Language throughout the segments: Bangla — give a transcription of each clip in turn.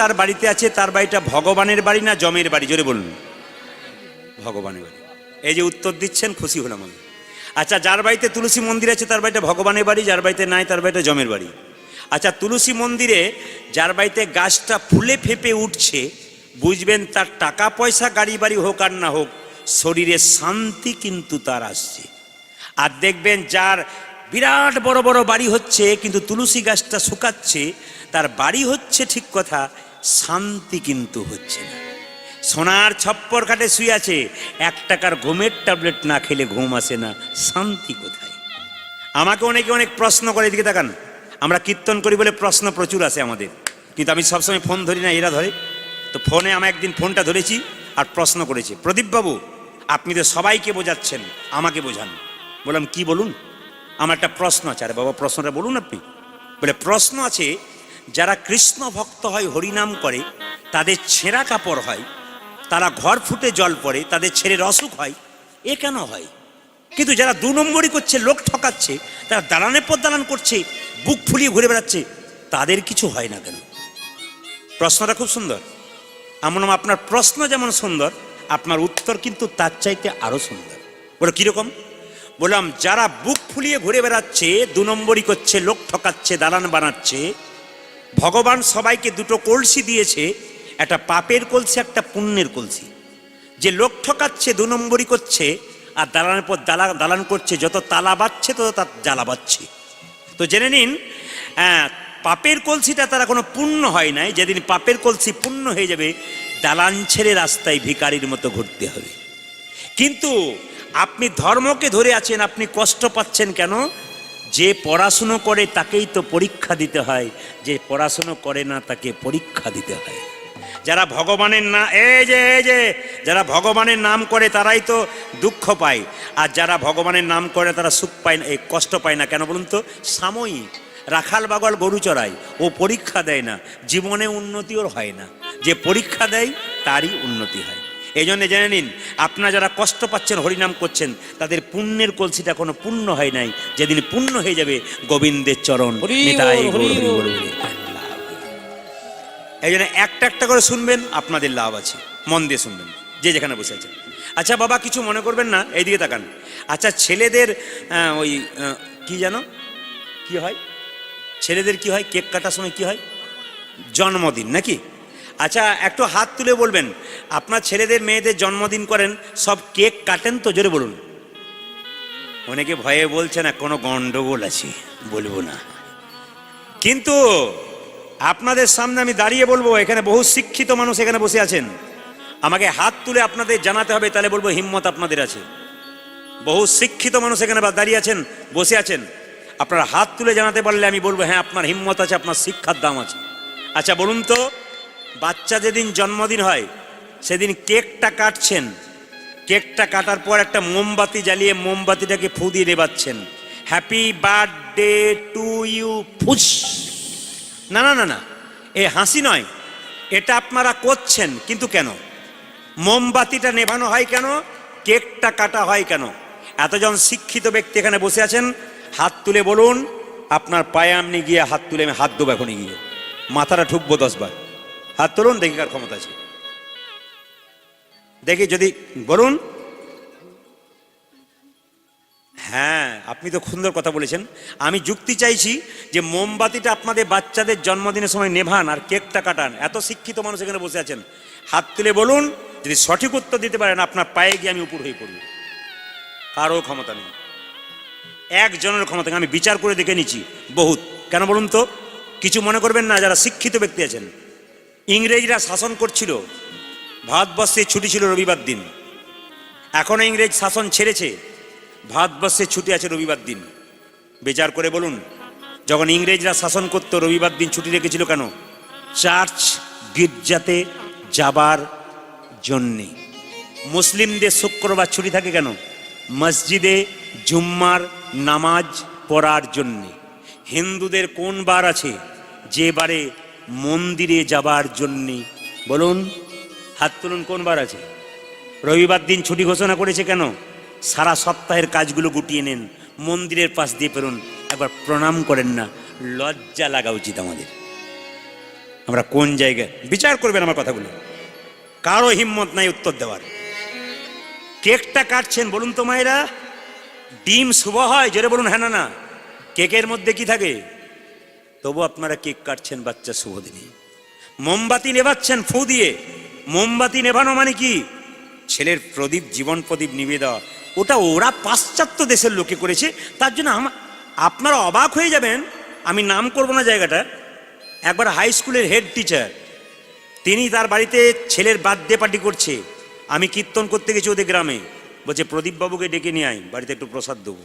তার বাড়িতে আছে, তার বাড়িটা ভগবানের বাড়ি না জমের বাড়ি? জোরে বলুন। ভগবানের বাড়ি। এই যে উত্তর দিচ্ছেন, খুশি হলাম আমি। আচ্ছা, যার বাড়িতে তুলসী মন্দির আছে তার বাড়িটা ভগবানের বাড়ি, যার বাড়িতে নাই তার বাড়িটা জমের বাড়ি। আচ্ছা, তুলসী মন্দিরে যার বাড়িতে গাছটা ফুলে ফেপে উঠছে, বুঝবেন তার টাকা পয়সা গাড়ি বাড়ি হোক আর না হোক, শরীরে শান্তি কিন্তু তার আসছে। আর দেখবেন যার বিরাট বড় বড় বাড়ি হচ্ছে কিন্তু তুলসী গাছটা শুকাচ্ছে, তার বাড়ি হচ্ছে ঠিক কথা, শান্তি কিন্তু হচ্ছে না। সোনার ছপ্পর খাটে শুয়ে আছে, 1 টাকার ঘুমের ট্যাবলেট না খেলে ঘুম আসে না, শান্তি কোথায়? আমাকে অনেকে অনেক প্রশ্ন করে, এদিকে তাকান। আমরা কীর্তন করি বলে প্রশ্ন প্রচুর আসে আমাদের, কিন্তু আমি সবসময় ফোন ধরি না, এরা ধরে। তো ফোনে আমি একদিন ফোনটা ধরেছি আর প্রশ্ন করেছি, প্রদীপবাবু আপনি তো সবাইকে বোঝাচ্ছেন, আমাকে বোঝান। বললাম কি বলুন? আমার একটা প্রশ্ন আছে। আরে বাবা, প্রশ্নটা বলুন আপনি। বলে প্রশ্ন আছে, যারা কৃষ্ণ ভক্ত হয়, হরিনাম করে, তাদের ছেঁড়া কাপড় হয়, তারা ঘর ফুটে জল পড়ে, তাদের ছেলের অসুখ হয়, এ কেন হয়? কিন্তু যারা 2 নম্বরই করছে, লোক ঠকাচ্ছে, তারা দালানের পর দালান করছে, বুক ফুলিয়ে ঘুরে বেড়াচ্ছে, তাদের কিছু হয় না কেন? প্রশ্নটা খুব সুন্দর। এমন আপনার প্রশ্ন যেমন সুন্দর, আপনার উত্তর কিন্তু তার চাইতে আরো সুন্দর। বলে কিরকম? বললাম, যারা বুক ফুলিয়ে ঘুরে বেড়াচ্ছে, 2 নম্বরই করছে, লোক ঠকাচ্ছে, দালান বানাচ্ছে, ভগবান সবাইকে 2টো কলসি দিয়েছে, একটা পাপের কলসি, একটা পুণ্যের কলসি। যে লোক ঠকাচ্ছে, 2 নম্বরই করছে, আর দালানের পর দালান করছে, যত তালা বাচ্ছে তত তার জ্বালা বাচ্ছে। তো জেনে নিন, পাপের কলসিটা তারা কোনো পুণ্য হয় নাই। যেদিন পাপের কলসি পুণ্য হয়ে যাবে, দালান ছেড়ে রাস্তায় ভিখারির মতো ঘুরতে হবে। কিন্তু আপনি ধর্মকে ধরে আছেন, আপনি কষ্ট পাচ্ছেন কেন? যে পড়াশুনো করে তাকেই তো পরীক্ষা দিতে হয়, যে পড়াশুনো করে না তাকে পরীক্ষা দিতে হয়। যারা ভগবানের এই যে যারা ভগবানের নাম করে তারাই তো দুঃখ পায়, আর যারা ভগবানের নাম করে তারা সুখ পায় না, এই কষ্ট পায় না কেন বলুন তো? সাময়িক। রাখাল বাগল গরু চড়ায়, ও পরীক্ষা দেয় না, জীবনে উন্নতি ওর হয় না। যে পরীক্ষা দেয় তারই উন্নতি হয়। এই জন্য জেনে নিন, আপনারা যারা কষ্ট পাচ্ছেন, হরিনাম করছেন, তাদের পুণ্যের কলসিটা কোনো পূর্ণ হয় নাই। যেদিন পূর্ণ হয়ে যাবে, গোবিন্দের চরণ নিতাই গৌর হরি বল বলে। এই জন্য একটা একটা করে শুনবেন, আপনাদের লাভ আছে। মন দিয়ে শুনবেন, যে যেখানে বসে আছেন। আচ্ছা বাবা, কিছু মনে করবেন না, এইদিকে তাকান। আচ্ছা, ছেলেদের ওই কি জানো কি হয়? ছেলেদের কি হয়? কেক কাটার সময় কি হয়? জন্মদিন নাকি? আচ্ছা, একটু হাত তুলে বলবেন, আপনার ছেলেদের মেয়েদের জন্মদিন করেন, সব কেক কাটেন তো? জোরে বলুন। অনেকে ভয়ে বলছে না, কোনো গন্ডগোল আছে, বলবো না। কিন্তু আপনাদের সামনে আমি দাঁড়িয়ে বলবো, এখানে বহু শিক্ষিত মানুষ এখানে বসে আছেন, আমাকে হাত তুলে আপনাদের জানাতে হবে, তাহলে বলবো হিম্মত আপনাদের আছে। বহু শিক্ষিত মানুষ এখানে দাঁড়িয়ে আছেন, বসে আছেন, আপনারা হাত তুলে জানাতে পারলে আমি বলবো হ্যাঁ, আপনার হিম্মত আছে, আপনার শিক্ষার দাম আছে। আচ্ছা বলুন তো, বাচ্চা যেদিন জন্মদিন হয় সেদিন কেকটা কাটছেন, কেকটা কাটার পর একটা মোমবাতি জ্বালিয়ে মোমবাতিটাকে ফু দিয়ে নেবাচ্ছেন, হ্যাপি বার্থডে টু ইউ, ফুস। না না না না, এ হাসি নয়, এটা আপনারা করছেন, কিন্তু কেন? মোমবাতিটা নেভানো হয় কেন? কেকটা কাটা হয় কেন? এতজন শিক্ষিত ব্যক্তি এখানে বসে আছেন, হাত তুলে বলুন। আপনার পায়ে আপনি গিয়ে হাত তুলে আমি হাত দেবো এখনই গিয়ে, মাথাটা ঠুকবো 10 বার। হাত তুলুন, দেখি কার ক্ষমতা আছে, দেখি যদি বলুন। হ্যাঁ, আপনি তো সুন্দর কথা বলেছেন। আমি যুক্তি চাইছি যে মোমবাতিটা আপনাদের বাচ্চাদের জন্মদিনের সময় নেভান আর কেকটা কাটান। এত শিক্ষিত মানুষ এখানে বসে আছেন, হাত তুলে বলুন। যদি সঠিক উত্তর দিতে পারেন, আপনার পায়ে গিয়ে আমি উপর হয়ে পড়ব। কারো ক্ষমতা নেই, একজনের ক্ষমতা। আমি বিচার করে দেখে নিচ্ছি বহুত। কেন বলুন তো? কিছু মনে করবেন না, যারা শিক্ষিত ব্যক্তি আছেন। ইংরেজরা শাসন করছিল, ভারতবর্ষে ছুটি ছিল রবিবার দিন। এখনো ইংরেজ শাসন ছেড়েছে, ভারতবর্ষে ছুটি আছে রবিবার দিন। বিচার করে বলুন, যখন ইংরেজরা শাসন করতো রবিবার দিন ছুটি রেখেছিল কেন? চার্চ গির্জাতে যাবার জন্যে। মুসলিমদের শুক্রবার ছুটি থাকে কেন? মসজিদে জুম্মার নামাজ পড়ার জন্যে। হিন্দুদের কোন বার আছে যে বারে মন্দিরে যাবার জন্যে? বলুন, হাত তুলুন, কোন বার আছে? রবিবার দিন ছুটি ঘোষণা করেছে কেন? সারা সপ্তাহের কাজগুলো গুটিয়ে নেন, মন্দিরের পাশ দিয়ে পেরুন, একবার প্রণাম করেন না? লজ্জা লাগা উচিত আমাদের। আমরা কোন জায়গায়, বিচার করবেন আমার কথাগুলো। কারো হিম্মত নাই উত্তর দেওয়ার। কেকটা কাটছেন বলুন তো মায়েরা, ডিম শুভ হয়? জোরে বলুন হ্যাঁ না না। কেকের মধ্যে কি থাকে? তবু আপনারা কেক কাটছেন বাচ্চা শুভ দিনে। মোমবাতি নেভাচ্ছেন ফু দিয়ে। মোমবাতি নেভানো মানে কি? ছেলের প্রদীপ, জীবন প্রদীপ নিভিয়ে দেওয়া। ওটা ওরা পাশ্চাত্য দেশের লোকে করেছে, তার জন্য আপনারা অবাক হয়ে যাবেন। আমি নাম করব না জায়গাটা। একবার হাই স্কুলের হেড টিচার, তিনি তার বাড়িতে ছেলের বার্থডে পার্টি করছে। আমি কীর্তন করতে গেছি ওদের গ্রামে, বলছে প্রদীপবাবুকে ডেকে নিয়ে আয়, বাড়িতে একটু প্রসাদ দেবো।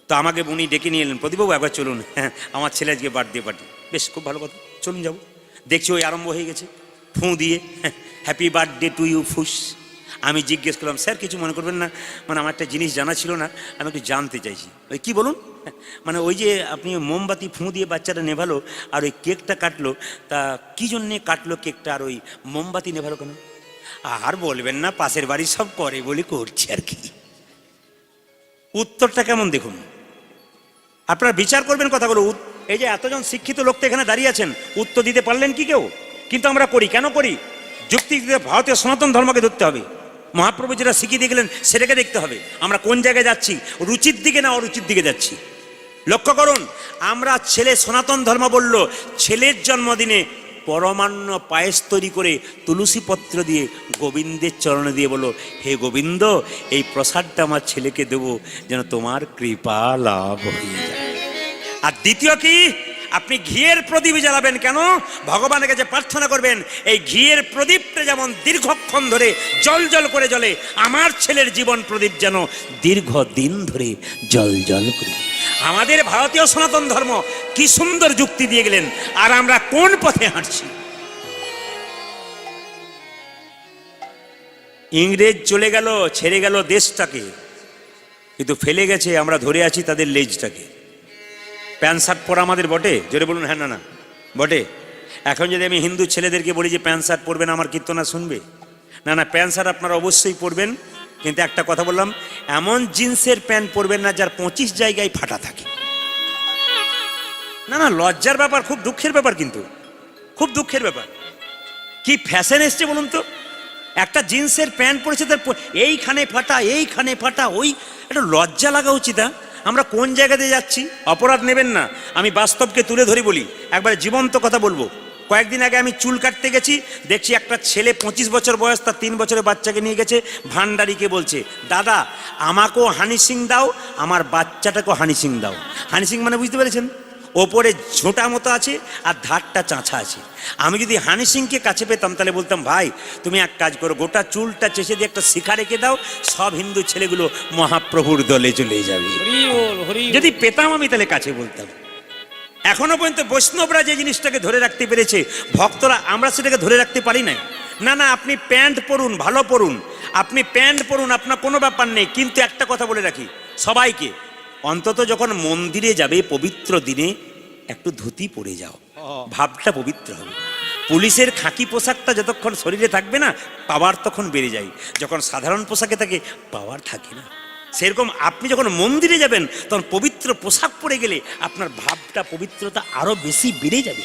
তো আমাকে উনি ডেকে নিয়ে এলেন, প্রদীপবাবু একবার চলুন, হ্যাঁ আমার ছেলে আজকে বার্থডে পার্টি। বেশ, খুব ভালো কথা, চলুন যাবো। দেখছি ওই আরম্ভ হয়ে গেছে ফু দিয়ে, হ্যাপি বার্থডে টু ইউ ফুস। আমি জিজ্ঞেস করলাম, স্যার কিছু মনে করবেন না, মানে আমার একটা জিনিস জানা ছিল না, আমি একটু জানতে চাইছি। ওই কী বলুন? মানে ওই যে আপনি মোমবাতি ফু দিয়ে বাচ্চাটা নেভালো আর ওই কেকটা কাটলো, তা কী জন্যে কাটলো কেকটা আর ওই মোমবাতি নেভালো কেন? আর বলবেন না, পাশের বাড়ি সব করে বলে করছে আর কি। উত্তরটা কেমন দেখুন, আপনারা বিচার করবেন কথাগুলো। এই যে এতজন শিক্ষিত লোক তো এখানে দাঁড়িয়ে আছেন, উত্তর দিতে পারলেন কি কেউ? কিন্তু আমরা করি, কেন করি? যুক্তি দিতে ভারতীয় সনাতন ধর্মকে ধরতে হবে। মহাপ্রভু যেটা শিখিয়ে দিয়ে গেলেন সেটাকে দেখতে হবে। আমরা কোন জায়গায় যাচ্ছি, রুচির দিকে না অরুচির দিকে যাচ্ছি? লক্ষ্য করুন, আমরা ছেলে সনাতন ধর্ম বলল, ছেলের জন্মদিনে পরমান্ন পায়েস তৈরি করে তুলসী পত্র দিয়ে গোবিন্দের চরণে দিয়ে বলো, হে গোবিন্দ, এই প্রসাদটা আমার ছেলেকে দেবো যেন তোমার কৃপা লাভ হয়ে যায়। আর দ্বিতীয় কি, আপনি ঘিয়ের প্রদীপ জ্বালাবেন কেন? ভগবানের কাছে প্রার্থনা করবেন, এই ঘিয়ের প্রদীপটা যেমন দীর্ঘক্ষণ ধরে জল জল করে জ্বলে, আমার ছেলের জীবন প্রদীপ যেন দীর্ঘদিন ধরে জল জল করে। আমাদের ভারতীয় সনাতন ধর্ম কি সুন্দর যুক্তি দিয়ে গেলেন, আর আমরা কোন পথে হাঁটছি? ইংরেজ চলে গেল, ছেড়ে গেল দেশটাকে, কিন্তু ফেলে গেছে, আমরা ধরে আছি তাদের লেজটাকে। প্যান্ট শার্ট পরা আমাদের বটে? জোরে বলুন হ্যাঁ না না, বটে। এখন যদি আমি হিন্দু ছেলেদেরকে বলি যে প্যান্ট শার্ট পরবেন, আমার কীর্তনা শুনবে? না না, প্যান্ট শার্ট আপনারা অবশ্যই পরবেন, কিন্তু একটা কথা বললাম, এমন জিন্সের প্যান্ট পরবেন না যার 25 জায়গায় ফাটা থাকে। না না, লজ্জার ব্যাপার, খুব দুঃখের ব্যাপার, কিন্তু খুব দুঃখের ব্যাপার। কি ফ্যাশন এসছে বলুন তো? একটা জিন্সের প্যান্ট পরেছে, তার এইখানে ফাটা, এইখানে ফাটা, ওই একটা লজ্জা লাগা উচিত। আমরা কোন জায়গাতে যাচ্ছি? অপরাধ নেবেন না, আমি বাস্তবকে তুলে ধরি বলি, একবার জীবন্ত কথা বলবো। কয়েকদিন আগে আমি চুল কাটতে গেছি, দেখছি একটা ছেলে 25 বছর বয়স, তার 3 বছরের বাচ্চাকে নিয়ে গেছে, ভান্ডারিকে বলছে, দাদা আমাকেও হানি সিং দাও, আমার বাচ্চাটাকেও হানি সিং দাও। হানি সিং মানে বুঝতে পেরেছেন? ওপরে ঝোঁটা মতো আছে আর ধারটা চাঁচা আছে। আমি যদি হানি সিংকে কাছে পেতাম তাহলে বলতাম, ভাই তুমি এক কাজ করো, গোটা চুলটা চেষে দিয়ে একটা শিখা রেখে দাও, সব হিন্দু ছেলেগুলো মহাপ্রভুর দলে চলে যাবে। যদি পেতাম আমি তাহলে কাছে বলতাম। এখনো পর্যন্ত বৈষ্ণবরা যে জিনিসটাকে ধরে রাখতে পেরেছে, ভক্তরা আমরা সেটাকে ধরে রাখতে পারি নাই। না না, আপনি প্যান্ট পরুন, ভালো পরুন, আপনি প্যান্ট পরুন, আপনার কোনো ব্যাপার নেই, কিন্তু একটা কথা বলে রাখি সবাইকে, অন্তত যখন মন্দিরে যাবে পবিত্র দিনে একটু ধুতি পরে যাও, ভাবটা পবিত্র হবে। পুলিশের খাকি পোশাকটা যতক্ষণ শরীরে থাকবে না, পাওয়ার তখন বেড়ে যায়। যখন সাধারণ পোশাকে থাকে, পাওয়ার থাকে না। সেরকম আপনি যখন মন্দিরে যাবেন, তখন পবিত্র পোশাক পরে গেলে আপনার ভাবটা, পবিত্রতা আরো বেশি বেড়ে যাবে।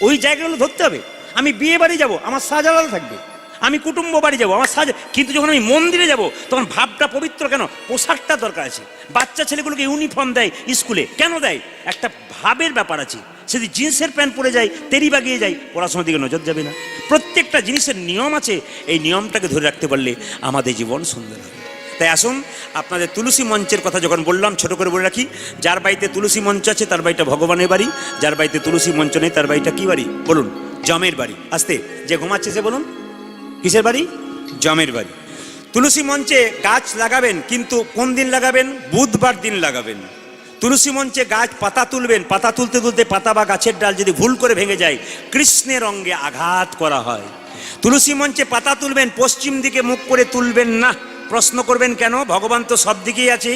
ওই জায়গাগুলো ধরতে হবে। আমি বিয়ে বাড়ি যাবো, আমার সাজ আলাদা থাকবে। আমি কুটুম্ব বাড়ি যাবো, আমার সাজ, কিন্তু যখন আমি মন্দিরে যাব তখন ভাবটা পবিত্র। কেন? পোশাকটা দরকার আছে। বাচ্চা ছেলেগুলোকে ইউনিফর্ম দেয় স্কুলে, কেন দেয়? একটা ভাবের ব্যাপার আছে। যদি জিন্সের প্যান্ট পরে যায়, তেরি বাগিয়ে যায়, পড়াশোনার দিকে নজর যাবে না। প্রত্যেকটা জিনিসের নিয়ম আছে, এই নিয়মটাকে ধরে রাখতে পারলে আমাদের জীবন সুন্দর হবে। তাই আসুন, আপনাদের তুলসী মঞ্চের কথা যখন বললাম, ছোট করে বলে রাখি, যার বাড়িতে তুলসী মঞ্চ আছে তার বাড়িটা ভগবানের বাড়ি, যার বাড়িতে তুলসী মঞ্চ নেই তার বাড়িটা কি বাড়ি বলুন? জমের বাড়ি। আস্তে, যে ঘুমাচ্ছে সে বলুন কিসের বাড়ি? জমের বাড়ি। তুলসী মঞ্চে গাছ লাগাবেন, কিন্তু কোন দিন লাগাবেন? বুধবার দিন লাগাবেন। তুলসী মঞ্চে গাছ পাতা তুলবেন, পাতা তুলতে তুলতে পাতা বা গাছের ডাল যদি ভুল করে ভেঙে যায়, কৃষ্ণের অঙ্গে আঘাত করা হয়। তুলসী মঞ্চে পাতা তুলবেন, পশ্চিম দিকে মুখ করে তুলবেন না। প্রশ্ন করবেন কেন? ভগবান তো সব দিকেই আছে,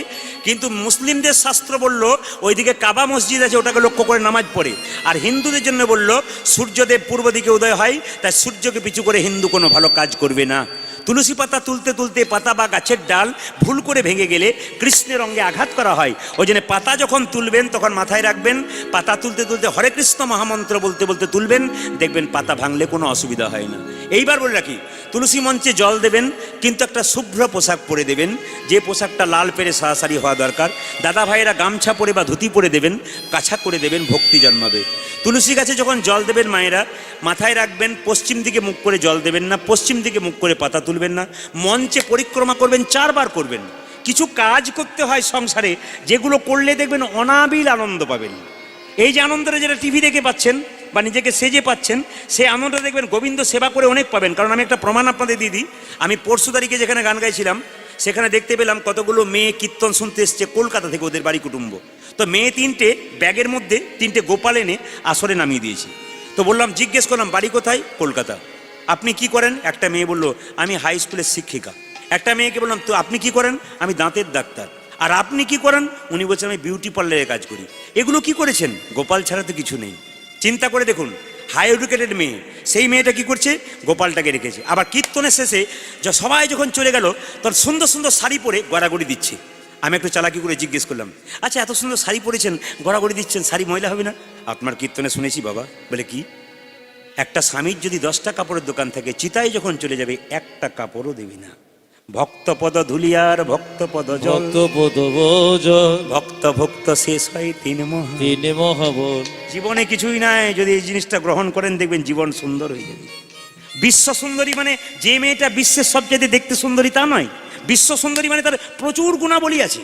কিন্তু মুসলিমদের শাস্ত্র বলল ওইদিকে কাবা মসজিদ আছে, ওটাকে লক্ষ্য করে নামাজ পড়ে। আর হিন্দুদের জন্য বলল সূর্যদেব পূর্ব দিকে উদয় হয়, তাই সূর্যকে পিছু করে হিন্দু কোনো ভালো কাজ করবে না। তুলসী পাতা তুলতে তুলতে পাতা বা গাছের ডাল ভুল করে ভেঙে গেলে কৃষ্ণের অঙ্গে আঘাত করা হয়। ওই জন্য পাতা যখন তুলবেন তখন মাথায় রাখবেন, পাতা তুলতে তুলতে হরে কৃষ্ণ মহামন্ত্র বলতে বলতে তুলবেন, দেখবেন পাতা ভাঙলে কোনো অসুবিধা হয় না। এইবার বলে রাখি, তুলসী মঞ্চে জল দেবেন কিন্তু একটা শুভ্র পোশাক পরে দেবেন, যে পোশাকটা লাল পেরে সারাসারি হওয়া দরকার। দাদা ভাইয়েরা গামছা পরে বা ধুতি পরে দেবেন, কাছা করে দেবেন, ভক্তি জন্মাবে। তুলসী গাছে যখন জল দেবেন মায়েরা মাথায় রাখবেন, পশ্চিম দিকে মুখ করে জল দেবেন না, পশ্চিম দিকে মুখ করে পাতা তুলবেন না। মঞ্চে পরিক্রমা করবেন, 4 বার করবেন। কিছু কাজ করতে হয় সংসারে, যেগুলো করলে দেখবেন অনাবিল আনন্দ পাবেন। এই যে আনন্দটা যেটা টিভি দেখে পাচ্ছেন বা নিজেকে সেজে পাচ্ছেন, সেই আনন্দটা দেখবেন গোবিন্দ সেবা করে অনেক পাবেন। কারণ আমি একটা প্রমাণ আপনাদের দিয়ে দিই। আমি পরশু তারিখে যেখানে গান গাইছিলাম সেখানে দেখতে পেলাম কতগুলো মেয়ে কীর্তন শুনতে এসছে কলকাতা থেকে, ওদের বাড়ি কুটুম্ব। তো মেয়ে 3টে ব্যাগের মধ্যে 3টে গোপাল এনে আসরে নামিয়ে দিয়েছি। তো বললাম, জিজ্ঞেস করলাম বাড়ি কোথায়? কলকাতা। আপনি কি করেন? একটা মেয়ে বলল, আমি হাই স্কুলের শিক্ষিকা। একটা মেয়েকে বললাম, তো আপনি কি করেন? আমি দাঁতের ডাক্তার। আর আপনি কি করেন? উনি বলছেন, আমি বিউটি পার্লারে কাজ করি। এগুলো কি করেছেন? গোপাল ছাড়া তো কিছু নেই। চিন্তা করে দেখুন, হাই এডুকেটেড মেয়ে, সেই মেয়েটা কি করছে? গোপালটাকে রেখেছে। আবার কীর্তনের শেষে সবাই যখন চলে গেল তখন সুন্দর সুন্দর শাড়ি পরে গড়াগড়ি দিচ্ছে। আমি একটু চালাকি করে জিজ্ঞেস করলাম, আচ্ছা এত সুন্দর শাড়ি পরেছেন, গড়াগড়ি দিচ্ছেন, শাড়ি ময়লা হবে না? আপনার কীর্তনে শুনেছি বাবা। বলে কি? একটা স্বামীর যদি 10টা কাপড়ের দোকান থাকে, চিতায় যখন চলে যাবে একটা কাপড়ও দেবে না। ভক্তপদ ধুলিয়ার ভক্তপদ জল, ভক্ত ভক্ত শেষ হয় 3 মহাবল। জীবনে কিছুই নাই, যদি এই জিনিসটা গ্রহণ করেন দেখবেন জীবন সুন্দর হয়ে যাবে। বিশ্ব সুন্দরী মানে যে মেয়েটা বিশ্বের সবচেয়ে দেখতে সুন্দরী তা নয়। বিশ্ব সুন্দরী মানে তার প্রচুর গুণাবলী আছে।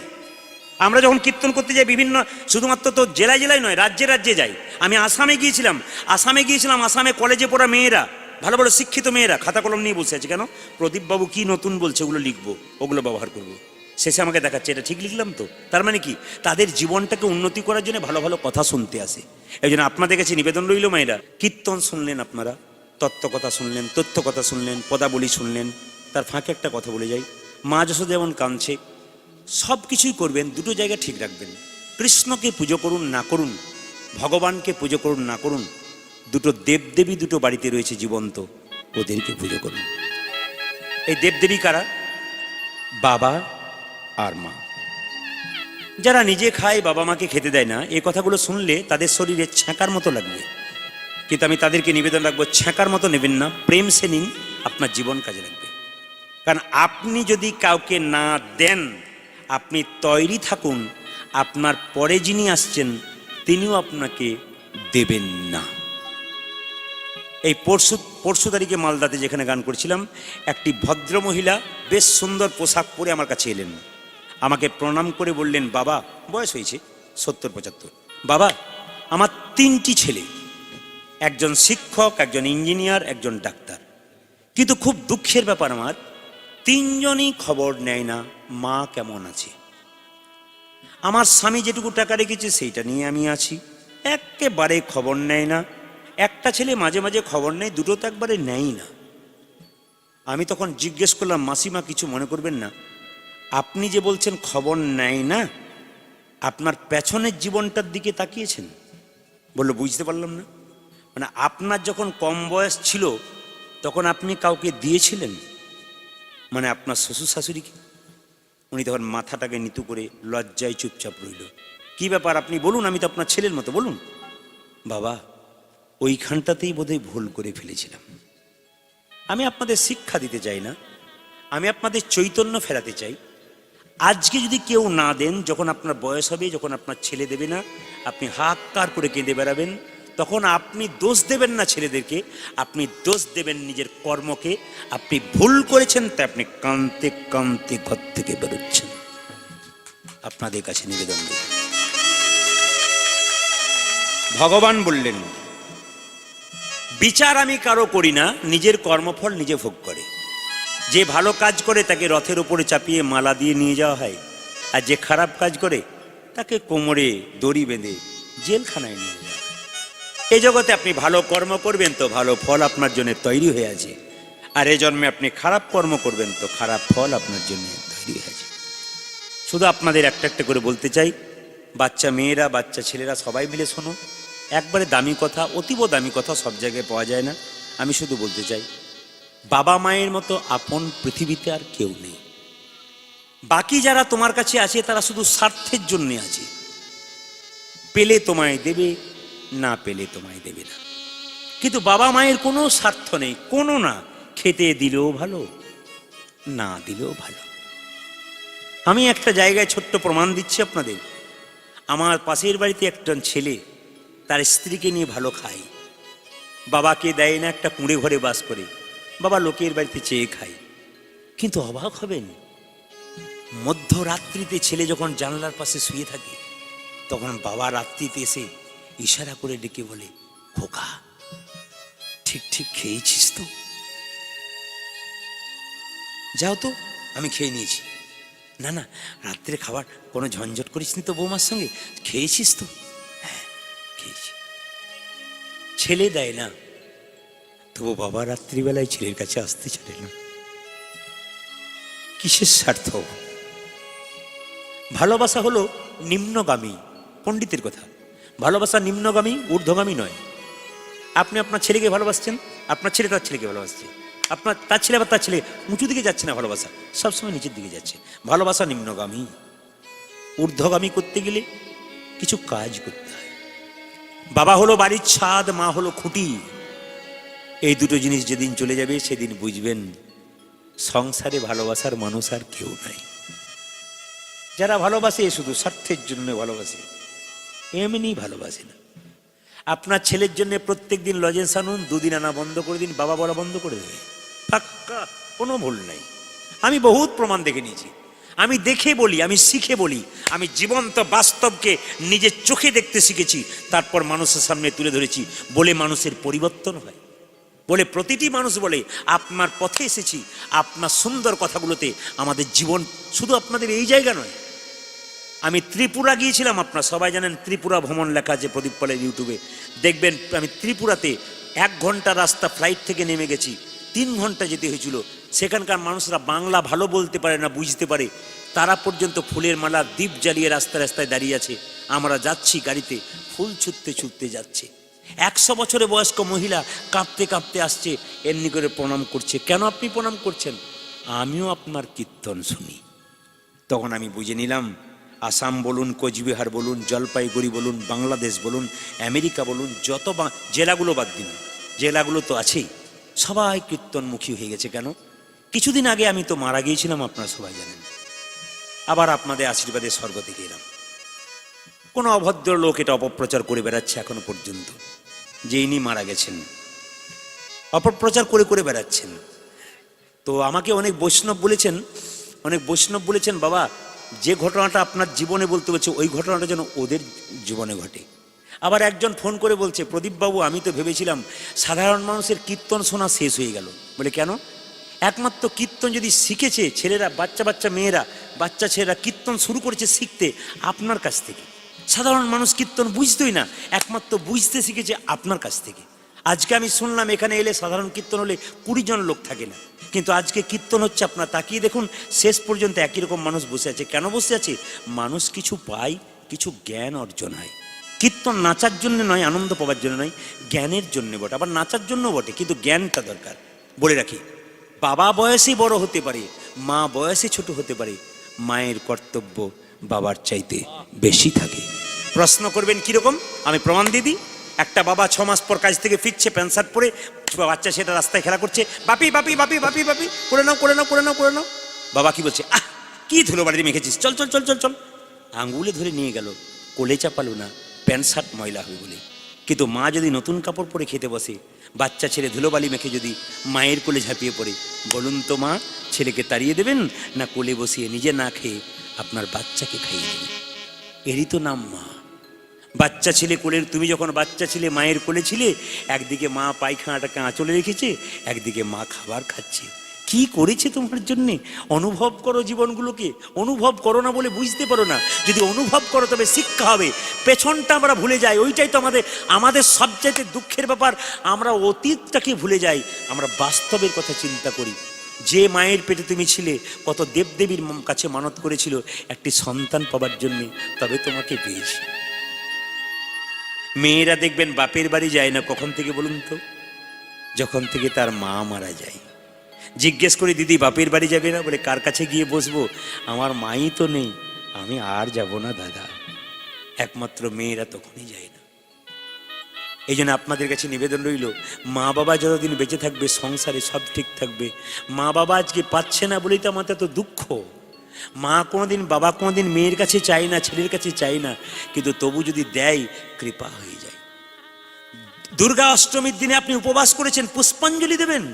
আমরা যখন কীর্তন করতে যাই বিভিন্ন, শুধুমাত্র তো জেলায় জেলায় নয়, রাজ্যে রাজ্যে যাই। আমি আসামে গিয়েছিলাম, আসামে কলেজে পড়া মেয়েরা, ভালো ভালো শিক্ষিত মেয়েরা খাতা কলম নিয়ে বসে আছে। কেন? প্রদীপবাবু কি নতুন বলছে ওগুলো লিখবো, ওগুলো ব্যবহার করবো। শেষে আমাকে দেখাচ্ছে, এটা ঠিক লিখলাম তো। তার মানে কি? তাদের জীবনটাকে উন্নতি করার জন্য ভালো ভালো কথা শুনতে আসে। এই জন্য আপনাদের কাছে নিবেদন রইল মায়েরা, কীর্তন শুনলেন আপনারা, তত্ত্ব কথা শুনলেন, তথ্য কথা শুনলেন, পদাবলী শুনলেন, তার ফাঁকে একটা কথা বলে যাই। মা যশোদা যেমন কাঁদছে, সব কিছুই করবেন, দুটো জায়গা ঠিক রাখবেন। কৃষ্ণকে পুজো করুন না করুন, ভগবানকে পুজো করুন না করুন, দুটো দেবদেবী দুটো বাড়িতে রয়েছে জীবন্ত, ওদেরকে পুজো করুন। এই দেবদেবী কারা? বাবা আর মা। যারা নিজে খায়, বাবা মাকে খেতে দেয় না, এই কথাগুলো শুনলে তাদের শরীরে ছ্যাঁকার মতো লাগবে। কিন্তু আমি তাদেরকে নিবেদন রাখবো, ছ্যাঁকার মতো নেবেন না, প্রেম সে নিন, আপনার জীবন কাজে লাগবে। কারণ আপনি যদি কাউকে না দেন, আপনি তৈরি থাকুন, আপনার পরে যিনি আসছেন তিনিও আপনাকে দেবেন না। এই পরশু তারিখে মালদাতে যেখানে গান করছিলাম, একটি ভদ্র মহিলা বেশ সুন্দর পোশাক পরে আমার কাছে এলেন। আমাকে প্রণাম করে বললেন, বাবা, বয়স হয়েছে 70-75, বাবা আমার 3টি ছেলে, একজন শিক্ষক, একজন ইঞ্জিনিয়ার, একজন ডাক্তার। কিন্তু খুব দুঃখের ব্যাপার, আমার 3জনই খবর নেয় না মা কেমন আছে। আমার স্বামী যেটুকু টাকা রেখেছে সেইটা নিয়ে আমি আছি, একেবারে খবর নেয় না। একটা ছেলে মাঝে মাঝে খবর নেয়, দুটো তো একবারে নেয় না। আমি তখন জিজ্ঞেস করলাম, মাসিমা কিছু মনে করবেন না, আপনি যে বলছেন খবর নেয় না, আপনার পেছনের জীবনটার দিকে তাকিয়েছেন? বললো, বুঝতে পারলাম না। মানে আপনার যখন কম বয়স ছিল তখন আপনি কাউকে দিয়েছিলেন, মানে আপনার শ্বশুর শাশুড়িকে? উনি তখন মাথাটাকে নিচু করে লজ্জায় চুপচাপ রইল। কি ব্যাপার আপনি বলুন, আমি তো আপনার ছেলের মতো, বলুন। বাবা, ওইখানটাতেই বোধহয় ভুল করে ফেলেছিলাম। আমি আপনাদের শিক্ষা দিতে চাই না, আমি আপনাদের চৈতন্য ফেরাতে চাই। আজকে যদি কেউ না দেন, যখন আপনার বয়স হবে, যখন আপনার ছেলে দেবে না, আপনি হাহাকার করে কেঁদে বেড়াবেন, তখন আপনি দোষ দেবেন না ছেলেদেরকে, আপনি দোষ দেবেন নিজের কর্মকে। আপনি ভুল করেছেন তাই আপনি কাঁদতে কাঁদতে ঘর থেকে বেরোচ্ছেন। আপনাদের কাছে নিবেদন দিই, ভগবান বললেন, বিচার আমি কারো করি না, নিজের কর্মফল নিজে ভোগ করে। যে ভালো কাজ করে তাকে রথের উপরে চাপিয়ে মালা দিয়ে নিয়ে যাওয়া হয়, আর যে খারাপ কাজ করে তাকে কোমরে দড়ি বেঁধে জেলখানায় নিয়ে যাওয়া হয়। এই জগতে আপনি ভালো কর্ম করবেন তো ভালো ফল আপনার জন্য তৈরি হয়ে আছে, আর এই জন্মে আপনি খারাপ কর্ম করবেন তো খারাপ ফল আপনার জন্য তৈরি হয়ে আছে। শুধু আপনাদের একটা একটা করে বলতে চাই, বাচ্চা মেয়েরা, বাচ্চা ছেলেরা, সবাই মিলে শোনো। একবারে দামি কথা, অতীব দামি কথা সব জায়গায় পাওয়া যায় না। আমি শুধু বলতে চাই, বাবা মায়ের মতো আপন পৃথিবীতে আর কেউ নেই। বাকি যারা তোমার কাছে আছে তারা শুধু স্বার্থের জন্য আছে, পেলে তোমায় দেবে, না পেলে তোমায় দেবে না। কিন্তু বাবা মায়ের কোনো স্বার্থ নেই, কোনো না, খেতে দিলেও ভালো, না দিলেও ভালো। আমি একটা জায়গায় ছোট্ট প্রমাণ দিচ্ছি আপনাদের। আমার পাশের বাড়িতে একজন ছেলে তার স্ত্রীকে নিয়ে ভালো খায়, বাবাকে দেয় না, একটা কুঁড়ে ঘরে বাস করে, বাবা লোকের বাড়িতে চেয়ে খায়। কিন্তু অবাক হবেন, মধ্যরাত্রিতে ছেলে যখন জানলার পাশে শুয়ে থাকে, তখন বাবা রাত্রিতে এসে ইশারা করে ডেকে বলে, খোকা ঠিক ঠিক খেয়েছিস তো? যাও তো, আমি খেয়ে নিয়েছি। না না, রাত্রে খাবার কোনো ঝঞ্ঝট করিসনি তো বৌমার সঙ্গে, খেয়েছিস তো? হ্যাঁ খেয়েছি। ছেলে দেয় না, তবু বাবা রাত্রিবেলায় ছেলের কাছে আসতে ছাড়ে না। কিসের স্বার্থ? ভালোবাসা হলো নিম্নগামী, পণ্ডিতের কথা। ভালোবাসা নিম্নগামী, ঊর্ধ্বগামী নয়। আপনি আপনার ছেলেকে ভালোবাসছেন, আপনার ছেলে তার ছেলেকে ভালোবাসছে, আপনার তার ছেলে আবার তার ছেলে, উঁচু দিকে যাচ্ছে না ভালোবাসা, সবসময় নিচের দিকে যাচ্ছে। ভালোবাসা নিম্নগামী। ঊর্ধ্বগামী করতে গেলে কিছু কাজ করতে হয়। বাবা হলো বাড়ির ছাদ, মা হলো খুঁটি। এই দুটো জিনিস যেদিন চলে যাবে সেদিন বুঝবেন সংসারে ভালোবাসার মানুষ আর কেউ নাই। যারা ভালোবাসে শুধু স্বার্থের জন্য ভালোবাসে, এমনি ভালোবাসে না। আপনার ছেলের জন্য প্রত্যেক দিন লজেন্স আনুন, দুদিন আনা বন্ধ করে দিন, বাবা বলা বন্ধ করে দেবে, পাক্কা, কোনো ভুল নাই। আমি বহুত প্রমাণ দেখে নিয়েছি। আমি দেখে বলি, আমি শিখে বলি, আমি জীবন্ত বাস্তবকে নিজের চোখে দেখতে শিখেছি, তারপর মানুষের সামনে তুলে ধরেছি, বলে মানুষের পরিবর্তন হয়। বলে প্রতিটি মানুষ বলে আপনার পথে এসেছি, আপনার সুন্দর কথাগুলোতে আমাদের জীবন। শুধু আপনাদের এই জায়গা নয়, আমি ত্রিপুরা গিয়েছিলাম, আপনারা সবাই জানেন ত্রিপুরা ভ্রমণ লেখা আছে প্রদীপ পালের ইউটিউবে, দেখবেন। আমি ত্রিপুরাতে 1 ঘন্টা রাস্তা ফ্লাইট থেকে নেমে গেছি, 3 ঘন্টা যেতে হয়েছিল। সেখানকার মানুষরা বাংলা ভালো বলতে পারে না, বুঝতে পারে, তারা পর্যন্ত ফুলের মালা দ্বীপ জ্বালিয়ে রাস্তায় রাস্তায় দাঁড়িয়ে আছে। আমরা যাচ্ছি গাড়িতে, ফুল ছুটতে ছুটতে যাচ্ছে। 100 বছরের বয়স্ক মহিলা কাঁপতে কাঁপতে আসছে, এমনি করে প্রণাম করছে। কেন আপনি প্রণাম করছেন? আমিও আপনার কীর্তন শুনি। তখন আমি বুঝে নিলাম, আসাম বলুন, কোচবিহার বলুন, জলপাইগুড়ি বলুন, বাংলাদেশ বলুন, আমেরিকা বলুন, যত জেলাগুলো বাদ দিন, জেলাগুলো তো আছেই, সবাই কীর্তনমুখী হয়ে গেছে। কেন? কিছুদিন আগে আমি তো মারা গিয়েছিলাম, আপনারা সবাই জানেন। আবার আপনাদের আশীর্বাদে স্বর্গ থেকে এলাম। কোনো অভদ্র লোক এটা অপপ্রচার করে বেড়াচ্ছে এখনো পর্যন্ত, যে ইনি মারা গেছেন, অপপ্রচার করে করে বেড়াচ্ছেন। তো আমাকে অনেক বৈষ্ণব বলেছেন, বাবা যে ঘটনাটা আপনার জীবনে বলতে বলছে, ওই ঘটনাটা যেন ওদের জীবনে ঘটে। আবার একজন ফোন করে বলছে, প্রদীপবাবু আমি তো ভেবেছিলাম সাধারণ মানুষের কীর্তন শোনা শেষ হয়ে গেল। বলে কেন? একমাত্র কীর্তন যদি শিখেছে ছেলেরা, বাচ্চা মেয়েরা, বাচ্চা ছেলেরা কীর্তন শুরু করেছে শিখতে আপনার কাছ থেকে। সাধারণ মানুষ কীর্তন বুঝতোই না, একমাত্র বুঝতে শিখেছে আপনার কাছ থেকে। আজকে আমি শুনলাম এখানে এলে সাধারণ কীর্তন হলে 20 জন লোক থাকে না, কিন্তু আজকে কীর্তন হচ্ছে, আপনার তাকিয়ে দেখুন শেষ পর্যন্ত একই রকম মানুষ বসে আছে। কেন বসে আছে? মানুষ কিছু পায়, কিছু জ্ঞান অর্জন হয়। কীর্তন নাচার জন্য নয়, আনন্দ পাওয়ার জন্য নয়, জ্ঞানের জন্য বটে, আবার নাচার জন্য বটে, কিন্তু জ্ঞানটা দরকার। বলে রাখি, বাবা বয়সে বড় হতে পারে, মা বয়সে ছোট হতে পারে, মায়ের কর্তব্য বাবার চাইতে বেশি থাকে। প্রশ্ন করবেন কিরকম? আমি প্রমাণ দিয়ে দিই। একটা বাবা 6 মাস পর কাজ থেকে ফিরছে, প্যান্ট শার্ট পরে, বাচ্চা সেটা রাস্তায় খেলা করছে, বাপি বাপি বাপি বাপি বাপি, করে নাও করে নাও করে নাও করে নাও। বাবা কি বলছে? আহ কি ধুলো বাড়িতে মেখেছিস, চল চল চল চল চল। আঙ্গুলে ধরে নিয়ে গেল, কোলে চাপালো না, প্যান্ট শার্ট ময়লা হবে বলে। কিন্তু মা যদি নতুন কাপড় পরে খেতে বসে, বাচ্চা ছেলে ধুলোবালি মেখে যদি মায়ের কোলে ঝাঁপিয়ে পড়ে, বলুন তো মা, ছেলেকে তাড়িয়ে দেবেন না কোলে বসিয়ে নিজে না খেয়ে আপনার বাচ্চাকে খাইয়ে দেবেন? এরই তো নাম মা। বাচ্চা ছেলে কোলের, তুমি যখন বাচ্চা ছিলে মায়ের কোলে ছিলে, একদিকে মা পায়খানাটাকে আঁচলে রেখেছে, একদিকে মা খাবার খাচ্ছে। কি করেছে তোমার জন্যে? অনুভব করো জীবনগুলোকে। অনুভব করো না বলে বুঝতে পারো না। যদি অনুভব করো তবে শিক্ষা হবে। পেছনটা আমরা ভুলে যাই, ওইটাই তো আমাদের সবচাইতে দুঃখের ব্যাপার। আমরা অতীতটাকে ভুলে যাই, আমরা বাস্তবের কথা চিন্তা করি। যে মায়ের পেটে তুমি ছিলে, কত দেবদেবীর কাছে মানত করেছিল একটি সন্তান পাবার জন্যে, তবে তোমাকে পেয়েছি। মেয়েরা দেখবেন বাপের বাড়ি যায় না কখন থেকে বলুন তো? যখন থেকে তার মা মারা যায়। জিজ্ঞেস করি, দিদি বাপের বাড়ি যাবে না? বলে কার কাছে গিয়ে বসবো? আমার মাই তো নেই, আমি আর যাব না দাদা। একমাত্র মেয়েরা তখনই যায় না। এই জন্য আপনাদের কাছে নিবেদন রইল, মা বাবা যতদিন বেঁচে থাকবে সংসারে সব ঠিক থাকবে। মা বাবা আজকে পাচ্ছে না বলেই তো আমাদের এত দুঃখ। মা কোনোদিন, বাবা কোনোদিন মেয়ের কাছে চায় না, ছেলের কাছে চায় না, কিন্তু তবু যদি দেয় কৃপা হয়ে যায়। দুর্গা অষ্টমীর দিনে আপনি উপবাস করেছেন, পুষ্পাঞ্জলি দেবেন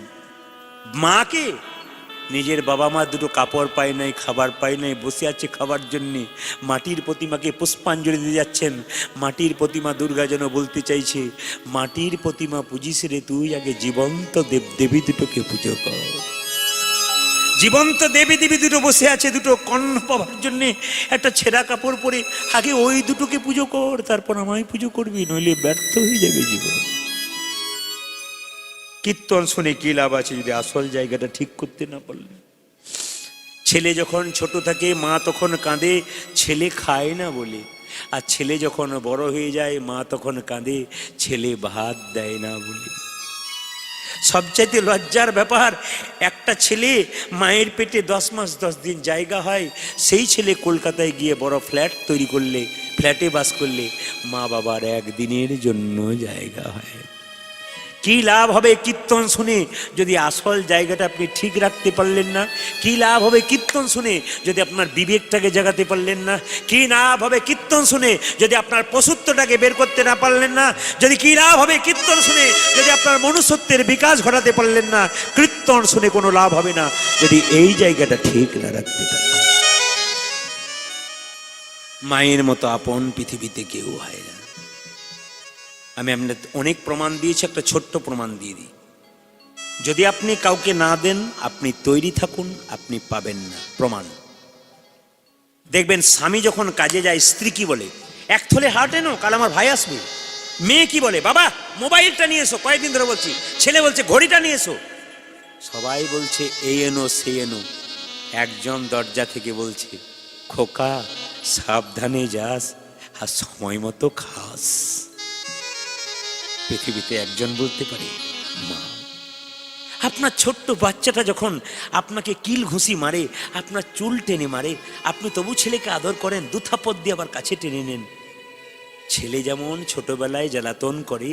মাকে। নিজের বাবা মা দুটো কাপড় পায় নাই, খাবার পায় নাই, বসে আছে খাবার জন্যে, মাটির প্রতিমাকে পুষ্পাঞ্জলি দিয়ে যাচ্ছেন। মাটির প্রতিমা দুর্গা যেন বলতে চাইছে, মাটির প্রতিমা পুজিস রে তুই, আগে জীবন্ত দেব দেবী দুটোকে পুজো কর। জীবন্ত দেবী দেবী দুটো বসে আছে, দুটো কর্ণ পাবার জন্যে একটা ছেঁড়া কাপড় পরে, আগে ওই দুটোকে পুজো কর, তারপর আমায় পুজো করবি, নইলে ব্যর্থ হয়ে যাবে জীবন। কীর্তন শুনে কি লাভ আছে যদি আসল জায়গাটা ঠিক করতে না পারলে? ছেলে যখন ছোট থাকে মা তখন কাঁদে, ছেলে খায় না বলে। আর ছেলে যখন বড় হয়ে যায় মা তখন কাঁদে, ছেলে ভাত দেয় না বলে। সবচাইতে লজ্জার ব্যাপার, একটা ছেলে মায়ের পেটে 10 মাস 10 দিন জায়গা হয়, সেই ছেলে কলকাতায় গিয়ে বড় ফ্ল্যাট তৈরি করলে, ফ্ল্যাটে বাস করলে মা বাবার একদিনের জন্য জায়গা হয়। কি লাভ হবে কীর্তন শুনে যদি আসল জায়গাটা আপনি ঠিক রাখতে পারলেন না? কি লাভ হবে কীর্তন শুনে যদি আপনার বিবেকটাকে জাগাতে পারলেন না? কি লাভ হবে কীর্তন শুনে যদি আপনার পশুত্বটাকে বের করতে না পারলেন না? যদি কি লাভ হবে কীর্তন শুনে যদি আপনার মনুষ্যত্বের বিকাশ ঘটাতে পারলেন না? কীর্তন শুনে কোনো লাভ হবে না যদি এই জায়গাটা ঠিক না রাখতে পারেন। মায়ের মতো আপন পৃথিবীতে কেউ হয় না। আমি আপনার অনেক প্রমাণ দিয়েছি, একটা ছোট্ট প্রমাণ দিয়ে দিই। যদি আপনি কাউকে না দেন, আপনি তৈরি থাকুন, আপনি পাবেন না। প্রমাণ দেখবেন, স্বামী যখন কাজে যায় স্ত্রী কি বলে, এক থলে হাট এনো, কাল আমার ভাই আসবে। মেয়ে কি বলে, বাবা মোবাইলটা নিয়ে এসো, কয়েকদিন ধরে বলছি। ছেলে বলছে ঘড়িটা নিয়ে এসো। সবাই বলছে এই এনো সেই এনো, একজন দরজা থেকে বলছে খোকা সাবধানে যাস আর সময় মতো খাস। পৃথিবীতে একজন বলতে পারে মা। আপনার ছোট্ট বাচ্চাটা যখন আপনাকে কিল ঘুষি মারে, আপনার চুল টেনে মারে, আপনি তবু ছেলেকে আদর করেন, 2 থাপ্পড় দিয়ে আবার কাছে টেনে নেন। ছেলে যেমন ছোটবেলায় জ্বালাতন করে,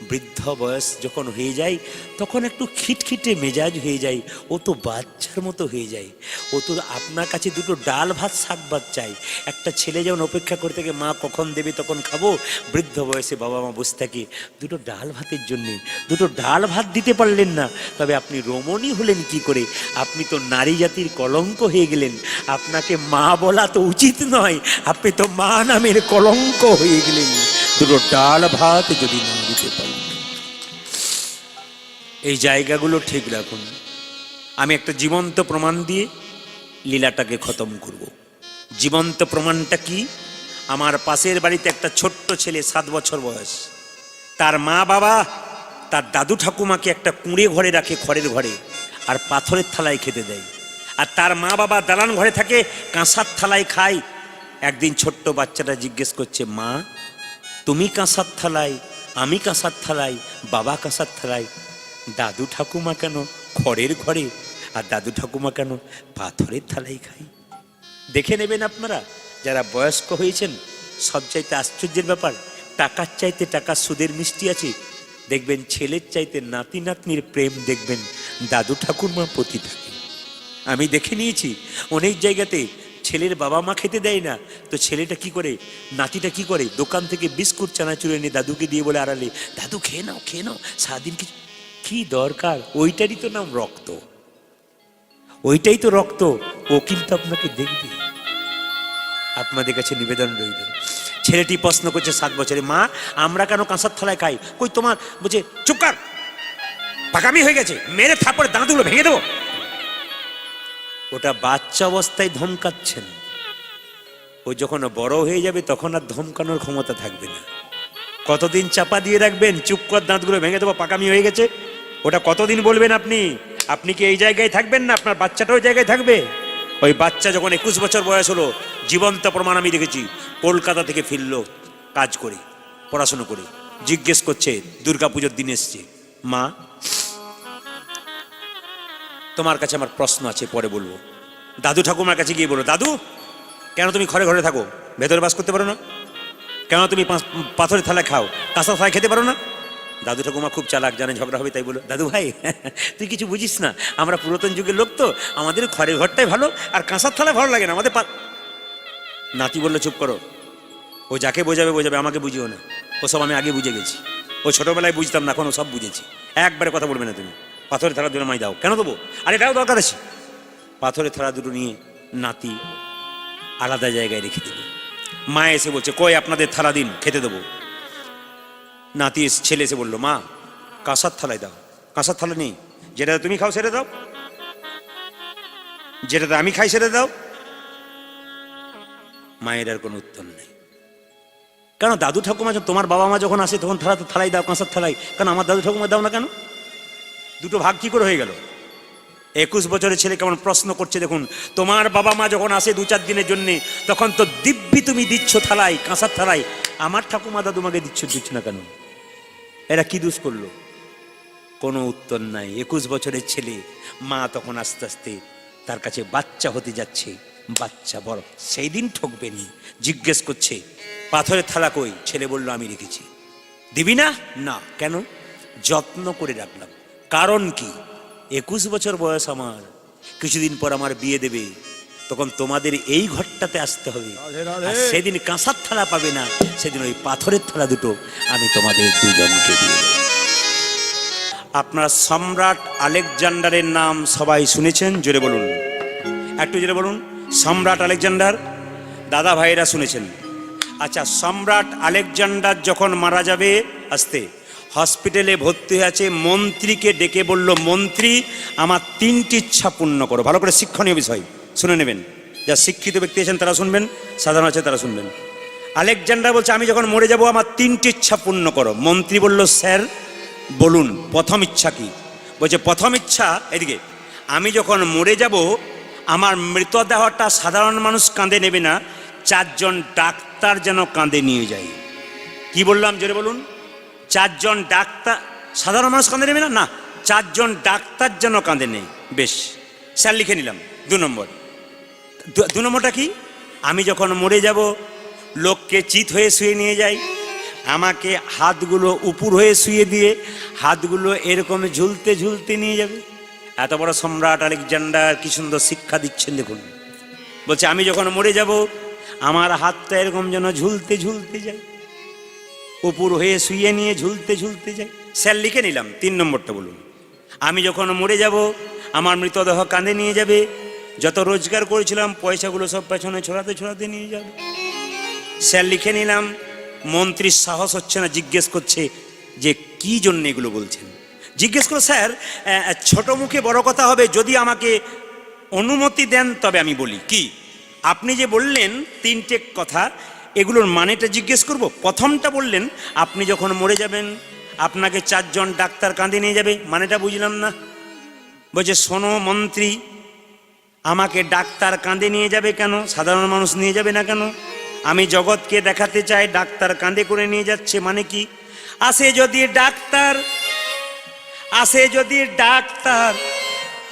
বৃদ্ধ বয়স যখন হয়ে যায় তখন একটু খিটখিটে মেজাজ হয়ে যায়, ও তো বাচ্চার মতো হয়ে যায়। ও তো আপনার কাছে দুটো ডাল ভাত শাক ভাত চাই। একটা ছেলে যেমন অপেক্ষা করে থাকে মা কখন দেবে তখন খাবো, বৃদ্ধ বয়সে বাবা মা বসে থাকে দুটো ডাল ভাতের জন্যে। দুটো ডাল ভাত দিতে পারলেন না, তবে আপনি রমণী হলেন কি করে? আপনি তো নারী জাতির কলঙ্ক হয়ে গেলেন। আপনাকে মা বলা তো উচিত নয়, আপনি তো মা নামের কলঙ্ক হয়ে গেলেন। দুটো ডাল ভাত যদি না দিতে পারেন, এই জায়গাগুলো ঠিক রাখুন। আমি একটা জীবন্ত প্রমাণ দিয়ে লীলাটাকে খতম করব। জীবন্ত প্রমাণটা কি? আমার পাশের বাড়িতে একটা ছোট্ট ছেলে, 7 বছর বয়স। তার মা বাবা তার দাদু ঠাকুমাকে একটা কুঁড়ে ঘরে রাখে, খড়ের ঘরে, আর পাথরের থালায় খেতে দেয়। আর তার মা বাবা দালান ঘরে থাকে, কাঁসার থালায় খায়। একদিন ছোট্ট বাচ্চাটা জিজ্ঞেস করছে, মা তুমি কাঁসার থালায়, আমি কাঁসার থালায়, বাবা কাঁসার থালায়, দাদু ঠাকুমা কেন খড়ের ঘরে আর দাদু ঠাকুমা কেন পাথরের থালায় খাই? দেখে নেবেন আপনারা যারা বয়স্ক হয়েছেন, সবচাইতে আশ্চর্যের ব্যাপার, টাকার চাইতে টাকার সুদের মিষ্টি আছে। দেখবেন ছেলের চাইতে নাতি নাতনির প্রেম দেখবেন দাদু ঠাকুরমার প্রতি থাকে। আমি দেখে নিয়েছি অনেক জায়গাতে ছেলের বাবা মা খেতে দেয় না, তো ছেলেটা কি করে, নাতিটা কি করে, দোকান থেকে বিস্কুট চানাচুর এনে দাদুকে দিয়ে বলে আড়ালে, দাদু খেয়ে নাও খেয়ে নাও, সারাদিন কি দরকার? ওইটারই তো নাম রক্ত, ওইটাই তো রক্ত। ও কিন্তু আপনাকে দেখবে। আপনাদের কাছে নিবেদন রইল, ছেলেটি প্রশ্ন করছে 7 বছরে, মা আমরা কেন কাঁসার থালায় খাই? কই তোমার, বলছে চুপ কর, পাকামি হয়ে গেছে, মেরে থাপ্পড়ে দাঁতগুলো ভেঙে দেবো। ওটা বাচ্চা অবস্থায় ধমকাচ্ছেন, ও যখন বড় হয়ে যাবে তখন আর ধমকানোর ক্ষমতা থাকবে না। কতদিন চাপা দিয়ে রাখবেন, চুপ কর দাঁতগুলো ভেঙে দেবো, পাকামি হয়ে গেছে? ওটা কতদিন বলবেন আপনি? আপনি কি এই জায়গায় থাকবেন না? আপনার বাচ্চাটা ওই জায়গায় থাকবে? ওই বাচ্চা যখন 21 বছর বয়স হলো, জীবন্ত প্রমাণ আমি দেখেছি, কলকাতা থেকে ফিরলো কাজ করে, পড়াশুনো করে, জিজ্ঞেস করছে দুর্গাপুজোর দিন এসছে, মা তোমার কাছে আমার প্রশ্ন আছে, পরে বলবো। দাদু ঠাকুমার কাছে গিয়ে বলো, দাদু কেন তুমি ঘরে ঘরে থাকো, ভেতরে বাস করতে পারো না? কেন তুমি পাথরের থালা খাও, কাঁচা থালায় খেতে পারো না? দাদু ঠাকুমা খুব চালাক, জানে ঝগড়া হবে, তাই বলো, দাদু ভাই তুই কিছু বুঝিস না, আমরা পুরাতন যুগের লোক তো, আমাদের ঘরের ঘরটাই ভালো, আর কাঁসার থালা ভালো লাগে না আমাদের। নাতি বললো, চুপ করো, ও যাকে বোঝাবে বোঝাবে, আমাকে বুঝিও না, ওসব আমি আগে বুঝে গেছি। ও ছোটবেলায় বুঝতাম না, এখন ও সব বুঝেছি। একবারে কথা বলবে না তুমি, পাথরের থালা দুটো মাই দাও। কেন দেবো? আর এটাও দরকার আছে। পাথরের থালা দুটো নিয়ে নাতি আলাদা জায়গায় রেখে দেবে। মা এসে বলছে, কই আপনাদের থালা দিন, খেতে দেবো। নাতি ছেলে এসে বললো, মা কাঁসার থালায় দাও। কাঁসার থালা নেই, যেটা তুমি খাও সেটা দাও, যেটাতে আমি খাই সেটা দাও। মায়ের আর কোনো উত্তর নেই। কেন দাদু ঠাকুমা, তোমার বাবা মা যখন আসে তখন থালা তো থালাই দাও, কাঁসার থালাই, কেন আমার দাদু ঠাকুমা দাও না কেন? দুটো ভাগ কি করে হয়ে গেল? 21 বছরের ছেলে কেমন প্রশ্ন করছে দেখুন। তোমার বাবা মা যখন আসে 2-4 দিনের জন্যে, তখন তো দিব্যি তুমি দিচ্ছ থালাই, কাঁসার থালাই, আমার ঠাকুমা দাদুমাকে দিচ্ছ না কেন? এরা কি দোষ করলো? কোনো উত্তর নাই। 21 বছরের ছেলে, মা তখন আস্তে আস্তে তার কাছে বাচ্চা হতে যাচ্ছে, বাচ্চা বড়, সেই দিন ঠকবেনি। জিজ্ঞেস করছে, পাথরের থালা কই? ছেলে বলল, আমি রেখেছি। দিবি না? না। কেন? যত্ন করে রাখলাম। কারণ কি? 21 বছর বয়স আমার, কিছুদিন পর আমার বিয়ে দেবে, তখন তোমাদের এই ঘরটাতে আসতে হবে, আর সেদিন কাঁসার থালা পাবে না, সেদিন ওই পাথরের থালা দুটো আমি তোমাদের দুজনকে দিয়ে দেব। আপনারা সম্রাট আলেকজান্ডারের নাম সবাই শুনেছেন, জোরে বলুন, একটু জোরে বলুন। সম্রাট আলেকজান্ডার, দাদা ভাইয়েরা শুনেছেন। আচ্ছা, সম্রাট আলেকজান্ডার যখন মারা যাবে, আসতে হসপিটালে ভর্তি হয়ে আছে, মন্ত্রীকে ডেকে বলল, মন্ত্রী আমার 3টি ইচ্ছা পূর্ণ করো। ভালো করে শিক্ষণীয় বিষয় শুনে নেবেন, যা শিক্ষিত ব্যক্তি আছেন তারা শুনবেন, সাধারণ আছে তারা শুনবেন। আলেকজান্ডার বলছে, আমি যখন মরে যাব আমার 3টি ইচ্ছা পূর্ণ করো। মন্ত্রী বলল, স্যার বলুন প্রথম ইচ্ছা কি? বলছে, প্রথম ইচ্ছা, এদিকে, আমি যখন মরে যাব আমার মৃতদেহটা সাধারণ মানুষ কাঁধে নেবে না, 4 জন ডাক্তার যেন কাঁধে নিয়ে যায়। কি বললাম, জোরে বলুন। 4 জন ডাক্তার, সাধারণ মানুষ কাঁধে নেবে না, না, 4 জন ডাক্তার যেন কাঁধে নেই। বেশ, স্যার লিখে নিলাম। 2 নম্বর। 2 নম্বরটা কি? আমি যখন মরে যাব লোককে চিত হয়ে শুয়ে নিয়ে যাই, আমাকে হাতগুলো উপর হয়ে শুয়ে দিয়ে হাতগুলো এরকম ঝুলতে ঝুলতে নিয়ে যাবে। এত বড় সম্রাট আলেকজান্ডার কি সুন্দর শিক্ষা দিচ্ছেন দেখুন। বলছে, আমি যখন মরে যাব আমার হাতটা এরকম যেন ঝুলতে ঝুলতে যায়, উপর হয়ে শুয়ে নিয়ে ঝুলতে ঝুলতে যায়। স্যার লিখে নিলাম। 3 নম্বরটা বলুন। আমি যখন মরে যাব আমার মৃতদেহ কাঁধে নিয়ে যাবে, যত রোজগার করেছিলাম পয়সাগুলো সব পেছনে ছড়াতে ছড়াতে নিয়ে যাবে। স্যার লিখে নিলাম। মন্ত্রীর সাহস হচ্ছে না, জিজ্ঞেস করছে যে কি জন্য এগুলো বলছেন। জিজ্ঞেস করো, স্যার ছোট মুখে বড় কথা হবে, যদি আমাকে অনুমতি দেন তবে আমি বলি। কি আপনি যে বললেন 3টে কথা, এগুলোর মানেটা জিজ্ঞেস করব। প্রথমটা বললেন আপনি যখন মরে যাবেন আপনাকে 4 জন ডাক্তার কাঁধে নিয়ে যাবে, মানেটা বুঝলাম না। বলছে, শোনো মন্ত্রী, আমাকে ডাক্তার কাঁধে নিয়ে যাবে কেন, সাধারণ মানুষ নিয়ে যাবে না কেন? আমি জগৎকে দেখাতে চাই ডাক্তার কাঁধে করে নিয়ে যাচ্ছে। মানে কি? আসে যদি ডাক্তার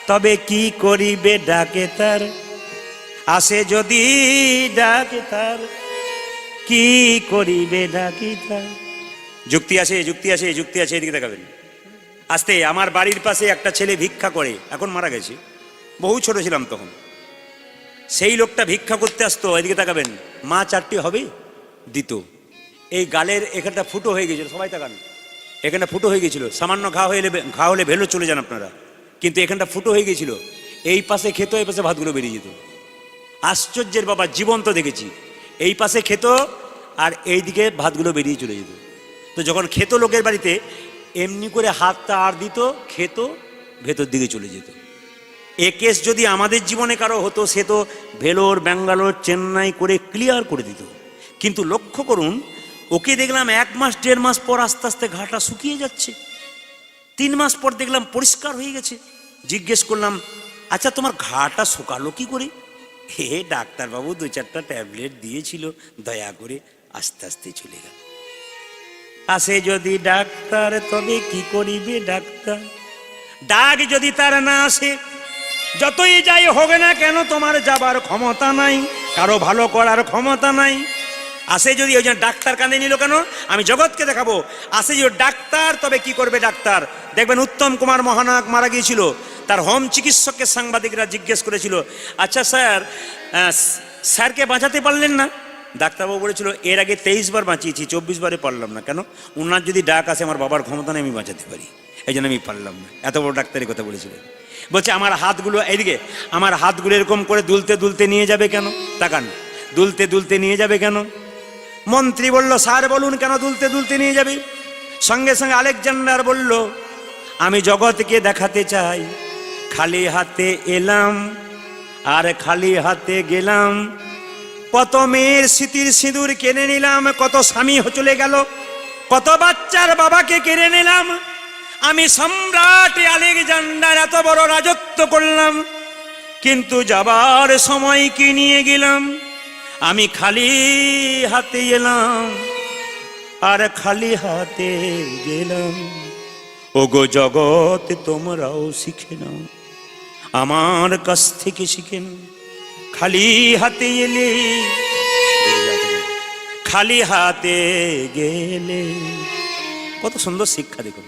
তবে কি করিবে ডাক্তার, আসে যদি ডাক্তার কি করিবে ডাক্তার। যুক্তি আছে, যুক্তি আছে, যুক্তি আছে। এদিকে দেখাবেন। আস্তে, আমার বাড়ির পাশে একটা ছেলে ভিক্ষা করে, এখন মারা গেছে, বহু ছোট ছিলাম তখন। সেই লোকটা ভিক্ষা করতে আসতো, এদিকে তাকাবেন, মা 4টি হবে দিত। এই গালের এখানটা ফুটো হয়ে গেছিল, সবাই তাকান, এখানটা ফুটো হয়ে গেছিল, সামান্য ঘা হলে ভেলো চলে যান আপনারা, কিন্তু এখানটা ফুটো হয়ে গেছিল। এই পাশে খেত, এই পাশে ভাতগুলো বেরিয়ে যেত। আশ্চর্যের বাবা, জীবন্ত দেখেছি। এই পাশে খেত আর এই দিকে ভাতগুলো বেরিয়ে চলে যেত। তো যখন খেত লোকের বাড়িতে, এমনি করে হাতটা আর দিত, খেত, ভেতর দিকে চলে যেত। এ কেস যদি আমাদের জীবনে কারো হতো, সে তো ভেলোর, ব্যাঙ্গালোর, চেন্নাই করে ক্লিয়ার করে দিত। কিন্তু লক্ষ্য করুন, ওকে দেখলাম 1 মাস 1.5 মাস পর আস্তে আস্তে ঘাটা শুকিয়ে যাচ্ছে। 3 মাস পর দেখলাম পরিষ্কার হয়ে গেছে। জিজ্ঞেস করলাম, আচ্ছা তোমার ঘাটা শুকালো কি করে? হে ডাক্তারবাবু 2-4টা ট্যাবলেট দিয়েছিল, দয়া করে, আস্তে আস্তে চলে গেল। আসে যদি ডাক্তার তবে কি করিবে ডাক্তার, ডাক যদি তার না আসে যতই যাই হোক না কেন তোমার যাবার ক্ষমতা নাই, কারো ভালো করার ক্ষমতা নাই। আসে যদি ওই জন্য ডাক্তার কাঁদে নিল কেন, আমি জগৎকে দেখাবো। আসে যদি ডাক্তার, তবে কি করবে ডাক্তার? দেখবেন উত্তম কুমার মহানায়ক মারা গিয়েছিল, তার হোম চিকিৎসককে সাংবাদিকরা জিজ্ঞেস করেছিল, আচ্ছা স্যার, স্যারকে বাঁচাতে পারলেন না? ডাক্তারবাবু বলেছিল, এর আগে 23 বার বাঁচিয়েছি, 24 বারে পারলাম না। কেন? উনার যদি ডাক আসে আমার বাবার ক্ষমতা নেই, আমি বাঁচাতে পারি, এই জন্য আমি পারলাম না। এত বড় ডাক্তারের কথা বলেছিলেন। বলছে আমার হাতগুলো এইদিকে, আমার হাতগুলো এরকম করে দুলতে দুলতে নিয়ে যাবে কেন? তাকান, দুলতে দুলতে নিয়ে যাবে কেন? মন্ত্রী বলল, স্যার বলুন কেন দুলতে দুলতে নিয়ে যাবে? সঙ্গে সঙ্গে আলেকজান্ডার বলল, আমি জগৎকে দেখাতে চাই, খালি হাতে এলাম আর খালি হাতে গেলাম। কত মেয়ের স্মৃতির সিঁদুর কেড়ে নিলাম, কত স্বামী চলে গেল, কত বাচ্চার বাবাকে কেড়ে নিলাম। আমি সম্রাট আলেকজান্ডার এত বড় রাজত্ব করলাম, কিন্তু যাবার সময় কি নিয়ে গেলাম? আমি খালি হাতে এলাম আর খালি হাতে গেলাম। ওগো জগৎ তোমরাও শিখে নাও, আমার কাছ থেকে শিখে নাও। খালি হাতে এলে খালি হাতে গেলে, কত সুন্দর শিক্ষা দেখুন।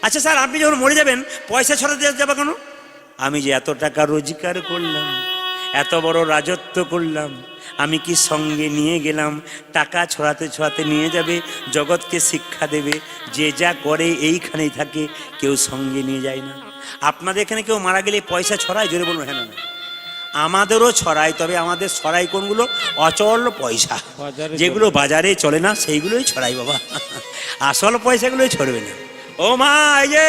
আচ্ছা স্যার, আপনি যখন মরে যাবেন পয়সা ছড়াতে যাবে কেন? আমি যে এত টাকা রোজগার করলাম, এত বড় রাজত্ব করলাম, আমি কি সঙ্গে নিয়ে গেলাম? টাকা ছড়াতে ছড়াতে নিয়ে যাবে, জগৎকে শিক্ষা দেবে। যে যা করে এইখানেই থাকে, কেউ সঙ্গে নিয়ে যায় না। আপনাদের এখানে কেউ মারা গেলে পয়সা ছড়ায়? জোরে বলুন হ্যাঁ না? আমাদেরও ছড়ায়, তবে আমাদের ছড়াই কোনগুলো? অচল পয়সা, যেগুলো বাজারে চলে না সেইগুলোই ছড়াই বাবা, আসল পয়সাগুলোই ছড়বে না। ও মা, এই যে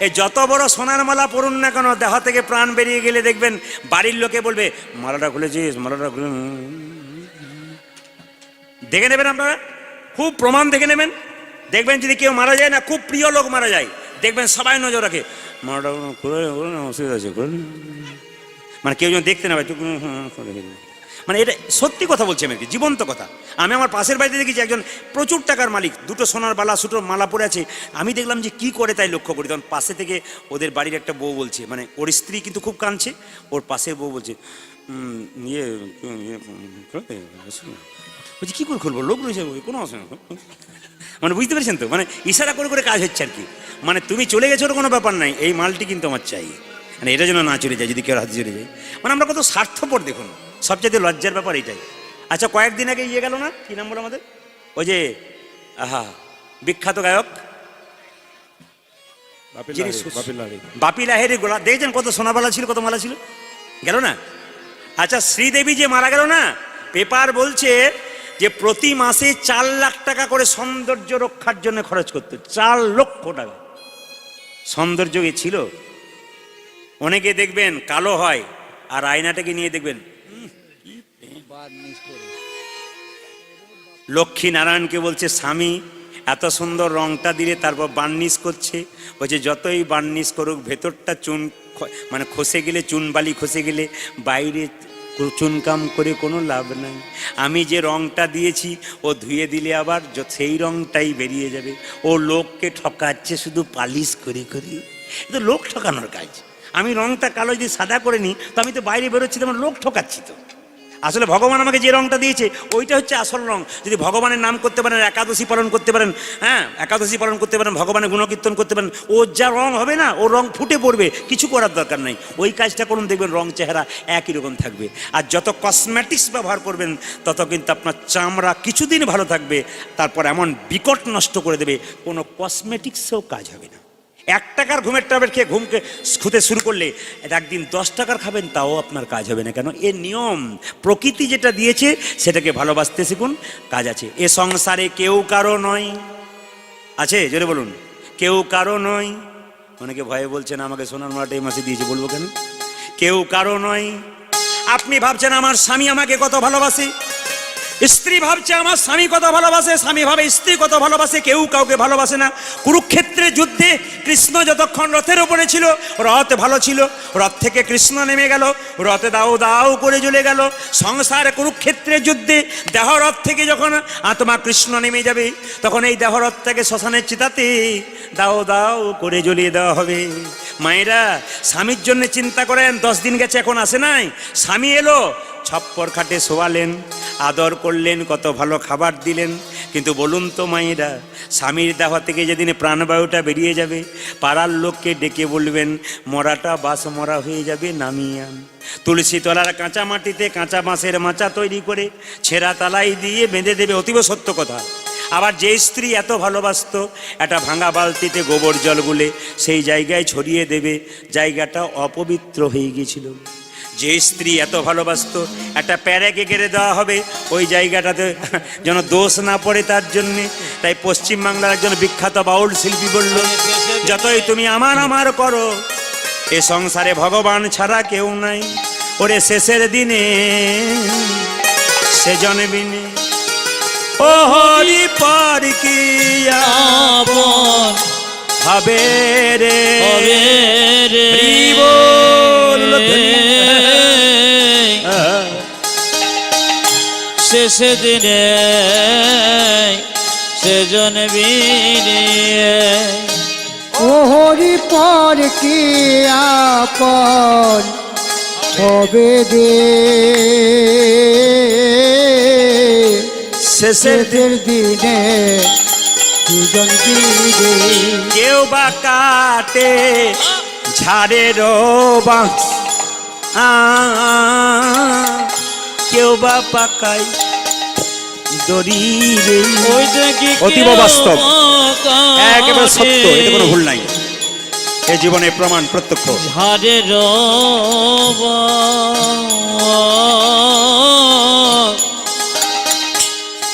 এই যত বড় সোনার মালা পরুন না কেন, দেহ থেকে প্রাণ বেরিয়ে গেলে দেখবেন বাড়ির লোকে বলবে, মালাটা খুলেছিস, মালাটা খুলে। দেখে নেবেন আপনারা, খুব প্রমাণ দেখে নেবেন। দেখবেন যদি কেউ মারা যায় না, খুব প্রিয় লোক মারা যায়, দেখবেন সবাই নজর রাখে, মালাটা খুলে, অসুবিধা আছে, মানে কেউ যেন দেখতে না পায়, মানে এটা সত্যি কথা বলছি আমি, জীবন্ত কথা। আমি আমার পাশের বাড়িতে দেখেছি একজন প্রচুর টাকার মালিক, দুটো সোনার বালা সুটোর মালা পরে আছে। আমি দেখলাম যে কি করে, তাই লক্ষ্য করি। তখন পাশে থেকে ওদের বাড়ির একটা বউ বলছে, মানে ওর স্ত্রী কিন্তু খুব কাঁদছে, ওর পাশের বউ বলছে, বলছি কী করে খুলবো, লোক রয়েছে কোনো অসুবিধা, মানে বুঝতে পেরেছেন তো, মানে ইশারা করে করে কাজ হচ্ছে আর কি। মানে তুমি চলে গেছো ওর কোনো ব্যাপার নাই, এই মালটি কিন্তু আমার চাই, মানে এটা যেন না চলে যায়, যদি কেউ হাতে চলে যায়। মানে আমরা কত স্বার্থপর দেখুন, সবচেয়ে লজ্জার ব্যাপার এটাই। আচ্ছা, কয়েকদিন আগে ইয়ে গেল না, কি নাম বলো আমাদের, ওই যে আহা বিখ্যাত গায়ক বাপি লাহিড়ী গোলা, দেখছেন কত সোনাবালা ছিল, কত মালা ছিল, গেল না? আচ্ছা, শ্রীদেবী যে মারা গেল না, পেপার বলছে যে প্রতি মাসে 4 লাখ টাকা করে সৌন্দর্য রক্ষার জন্য খরচ করতো, 4 লক্ষ টাকা। সৌন্দর্য ছিল। অনেকে দেখবেন কালো হয়, আর আয়নাটাকে নিয়ে দেখবেন লক্ষ্মী নারায়ণকে বলছে, স্বামী এত সুন্দর রংটা দিলে, তারপর বার্নিশ করছে। বলছে যতই বার্নিশ করুক, ভেতরটা চুন মানে খসে গেলে, চুন বালি খসে গেলে বাইরে চুনকাম করে কোনো লাভ নাই। আমি যে রংটা দিয়েছি, ও ধুয়ে দিলে আবার সেই রংটাই বেরিয়ে যাবে। ও লোককে ঠকাচ্ছে শুধু পালিশ করে করে, এটা লোক ঠকানোর কাজ। আমি রংটা কালো যদি সাদা করে নিই, তো আমি তো বাইরে বেরোচ্ছি, তো আমার লোক ঠকাচ্ছি। তো আসলে ভগবান আমাকে যে রংটা দিয়েছে ওইটা হচ্ছে আসল রং। যদি ভগবানের নাম করতে পারেন, একাদশী পালন করতে পারেন, হ্যাঁ একাদশী পালন করতে পারেন, ভগবানের গুণকীর্তন করতে পারেন, ওর যা রং হবে না, ও রং ফুটে পড়বে, কিছু করার দরকার নাই। ওই কাজটা করুন, দেখবেন রং চেহারা একই রকম থাকবে। আর যত কসমেটিক্স ব্যবহার করবেন, তত কিন্তু আপনার চামড়া কিছুদিন ভালো থাকবে, তারপর এমন বিকট নষ্ট করে দেবে, কোনো কসমেটিক্সেও কাজ হবে না। 1 টাকার ঘুমের ট্যাবলেট খেয়ে ঘুমকে খুঁতে শুরু করলে একদিন 10 টাকার খাবেন, তাও আপনার কাজ হবে না। কেন? এর নিয়ম। প্রকৃতি যেটা দিয়েছে সেটাকে ভালোবাসতে শিখুন, কাজ আছে। এ সংসারে কেউ কারো নয়, আছে জোরে বলুন, কেউ কারো নয়। অনেকে ভয়ে বলছেন আমাকে সোনার মালাটা এই মাসে দিয়েছে, বলবো কেন? কেউ কারো নয়। আপনি ভাবছেন আমার স্বামী আমাকে কত ভালোবাসে, স্ত্রী ভাবছে আমার স্বামী কত ভালোবাসে, স্বামী ভাবে স্ত্রী কত ভালোবাসে, কেউ কাউকে ভালোবাসে না। কুরুক্ষেত্রের যুদ্ধে কৃষ্ণ যতক্ষণ রথের ওপরে ছিল, রথ ভালো ছিল, রথ থেকে কৃষ্ণ নেমে গেল, রথে দাও দাও করে জ্বলে গেল। সংসারে কুরুক্ষেত্রের যুদ্ধে দেহরথ থেকে যখন আত্মা কৃষ্ণ নেমে যাবে, তখন এই দেহরথটাকে শ্মশানের চিতাতে দাও দাও করে জ্বলিয়ে দেওয়া হবে। মায়েরা স্বামীর জন্য চিন্তা করেন, 10 দিন গেছে এখন আসে নাই, স্বামী এলো, ছপ্পর খাটে শোয়ালেন, আদর করলেন, কত ভালো খাবার দিলেন। কিন্তু বলুন তো মায়েরা, স্বামীর দেহ থেকে যেদিন প্রাণবায়ুটা বেরিয়ে যাবে, পাড়ার লোককে ডেকে বলবেন মরাটা বাস মরা হয়ে যাবে, নামিয়ে আন। তুলসী তলার কাঁচা মাটিতে কাঁচা বাঁশের মাচা তৈরি করে ছেঁড়া তালাই দিয়ে বেঁধে দেবে, অতীব সত্য কথা। আবার যে স্ত্রী এত ভালোবাসত, একটা ভাঙা বালতিতে গোবর জল গুলে সেই জায়গায় ছড়িয়ে দেবে, জায়গাটা অপবিত্র হয়ে গিয়েছিল। যে স্ত্রী এত ভালোবাসত, একটা প্যারেকে গেড়ে দেওয়া হবে ওই জায়গাটাতে যেন দোষ না পড়ে তার জন্যে। তাই পশ্চিমবাংলার একজন বিখ্যাত বাউল শিল্পী বলল, যতই তুমি আমার আমার করো, এ সংসারে ভগবান ছাড়া কেউ নাই, ওরে শেষের দিনে সে জনবিনে ও হরি পর কি আপন হবে রে, হরি বল শেষে দিনে সেজন বিনে ও হরি পর কি আপন হবে রে, শেষের শেষের দিনে দুজন দিনে। কেউ বা কাটে ঝাড়ের বাঁশ, কেউ বা পাকায় দড়ি রে। অতীব বাস্তব, একেবারে সত্য, এতে কোনো ভুল নাই, এই জীবনে প্রমাণ প্রত্যক্ষ। ঝাড়ের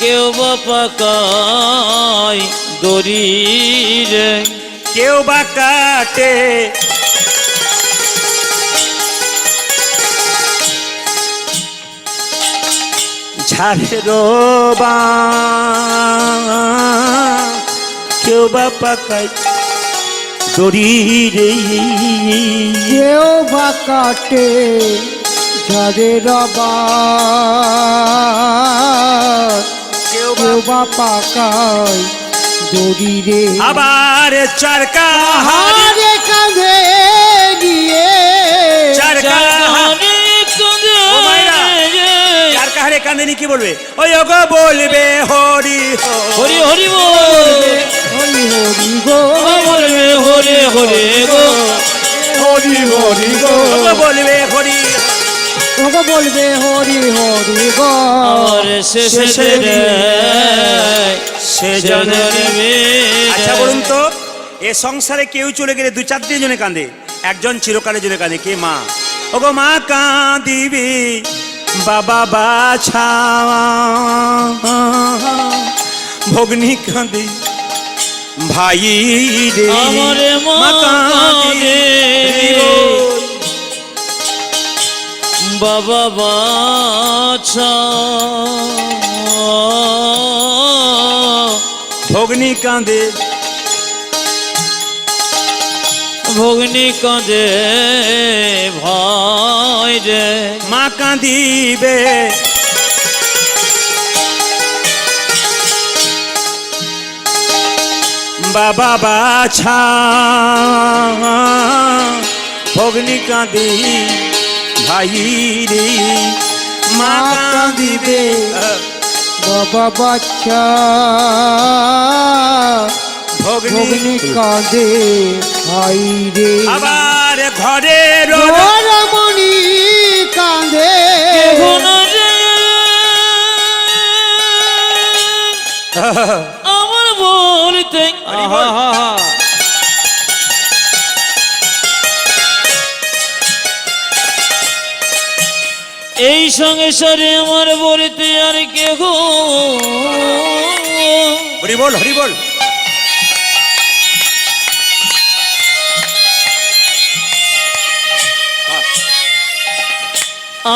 কেউ বা পাকায় দড়ি রে, কেউ বা কাটে ঝাড়ের বাঁশ, কেউ বা পাকায় দড়ি রে। কেউ বা কাটে ঝড়ের বাঁশ, কেউ কেউ বা পাকায় দড়ি রে। আবার চারকা হারে কাঁধে নিয়ে চারকা ও মায়েরা, চারকা হারে কাঁদেনি কি বলবে? ওই গো বলবে হরি হরি হরি বল, হরি হরি গো, বলবে হরে হরে গো, হরি হরি গো, বলবে হরি, ওগো বলবে হরি হরি গো। আর শেষে দিনে সেজন বিনে। আচ্ছা বলুন তো, এ সংসারে কেউ চলে গেলে 2-4 জনে কাঁদে, একজন চিরকালের জন্য কাঁদে, কে? মা। ওগো মা কাঁদিবি বাবা বাছা, ভগ্নি কাঁদে ভাই রে, আমার মা কাঁদে বাবা বাছা, ভগ্নি কাঁদে ভগ্নি কাঁদে ভাই রে, মা কাঁদিবে বাবা বাছা, ভগ্নি কাঁদে ভাই রে, মা কাঁদিবে বাবা বাচ্চা ভগ্নি কাঁদে ভাই রে। আবার ঘরের রমণী কাঁদে আমার বলতে এই সংসারে আমার বলতে আর কে গো, হরি বল হরি বল।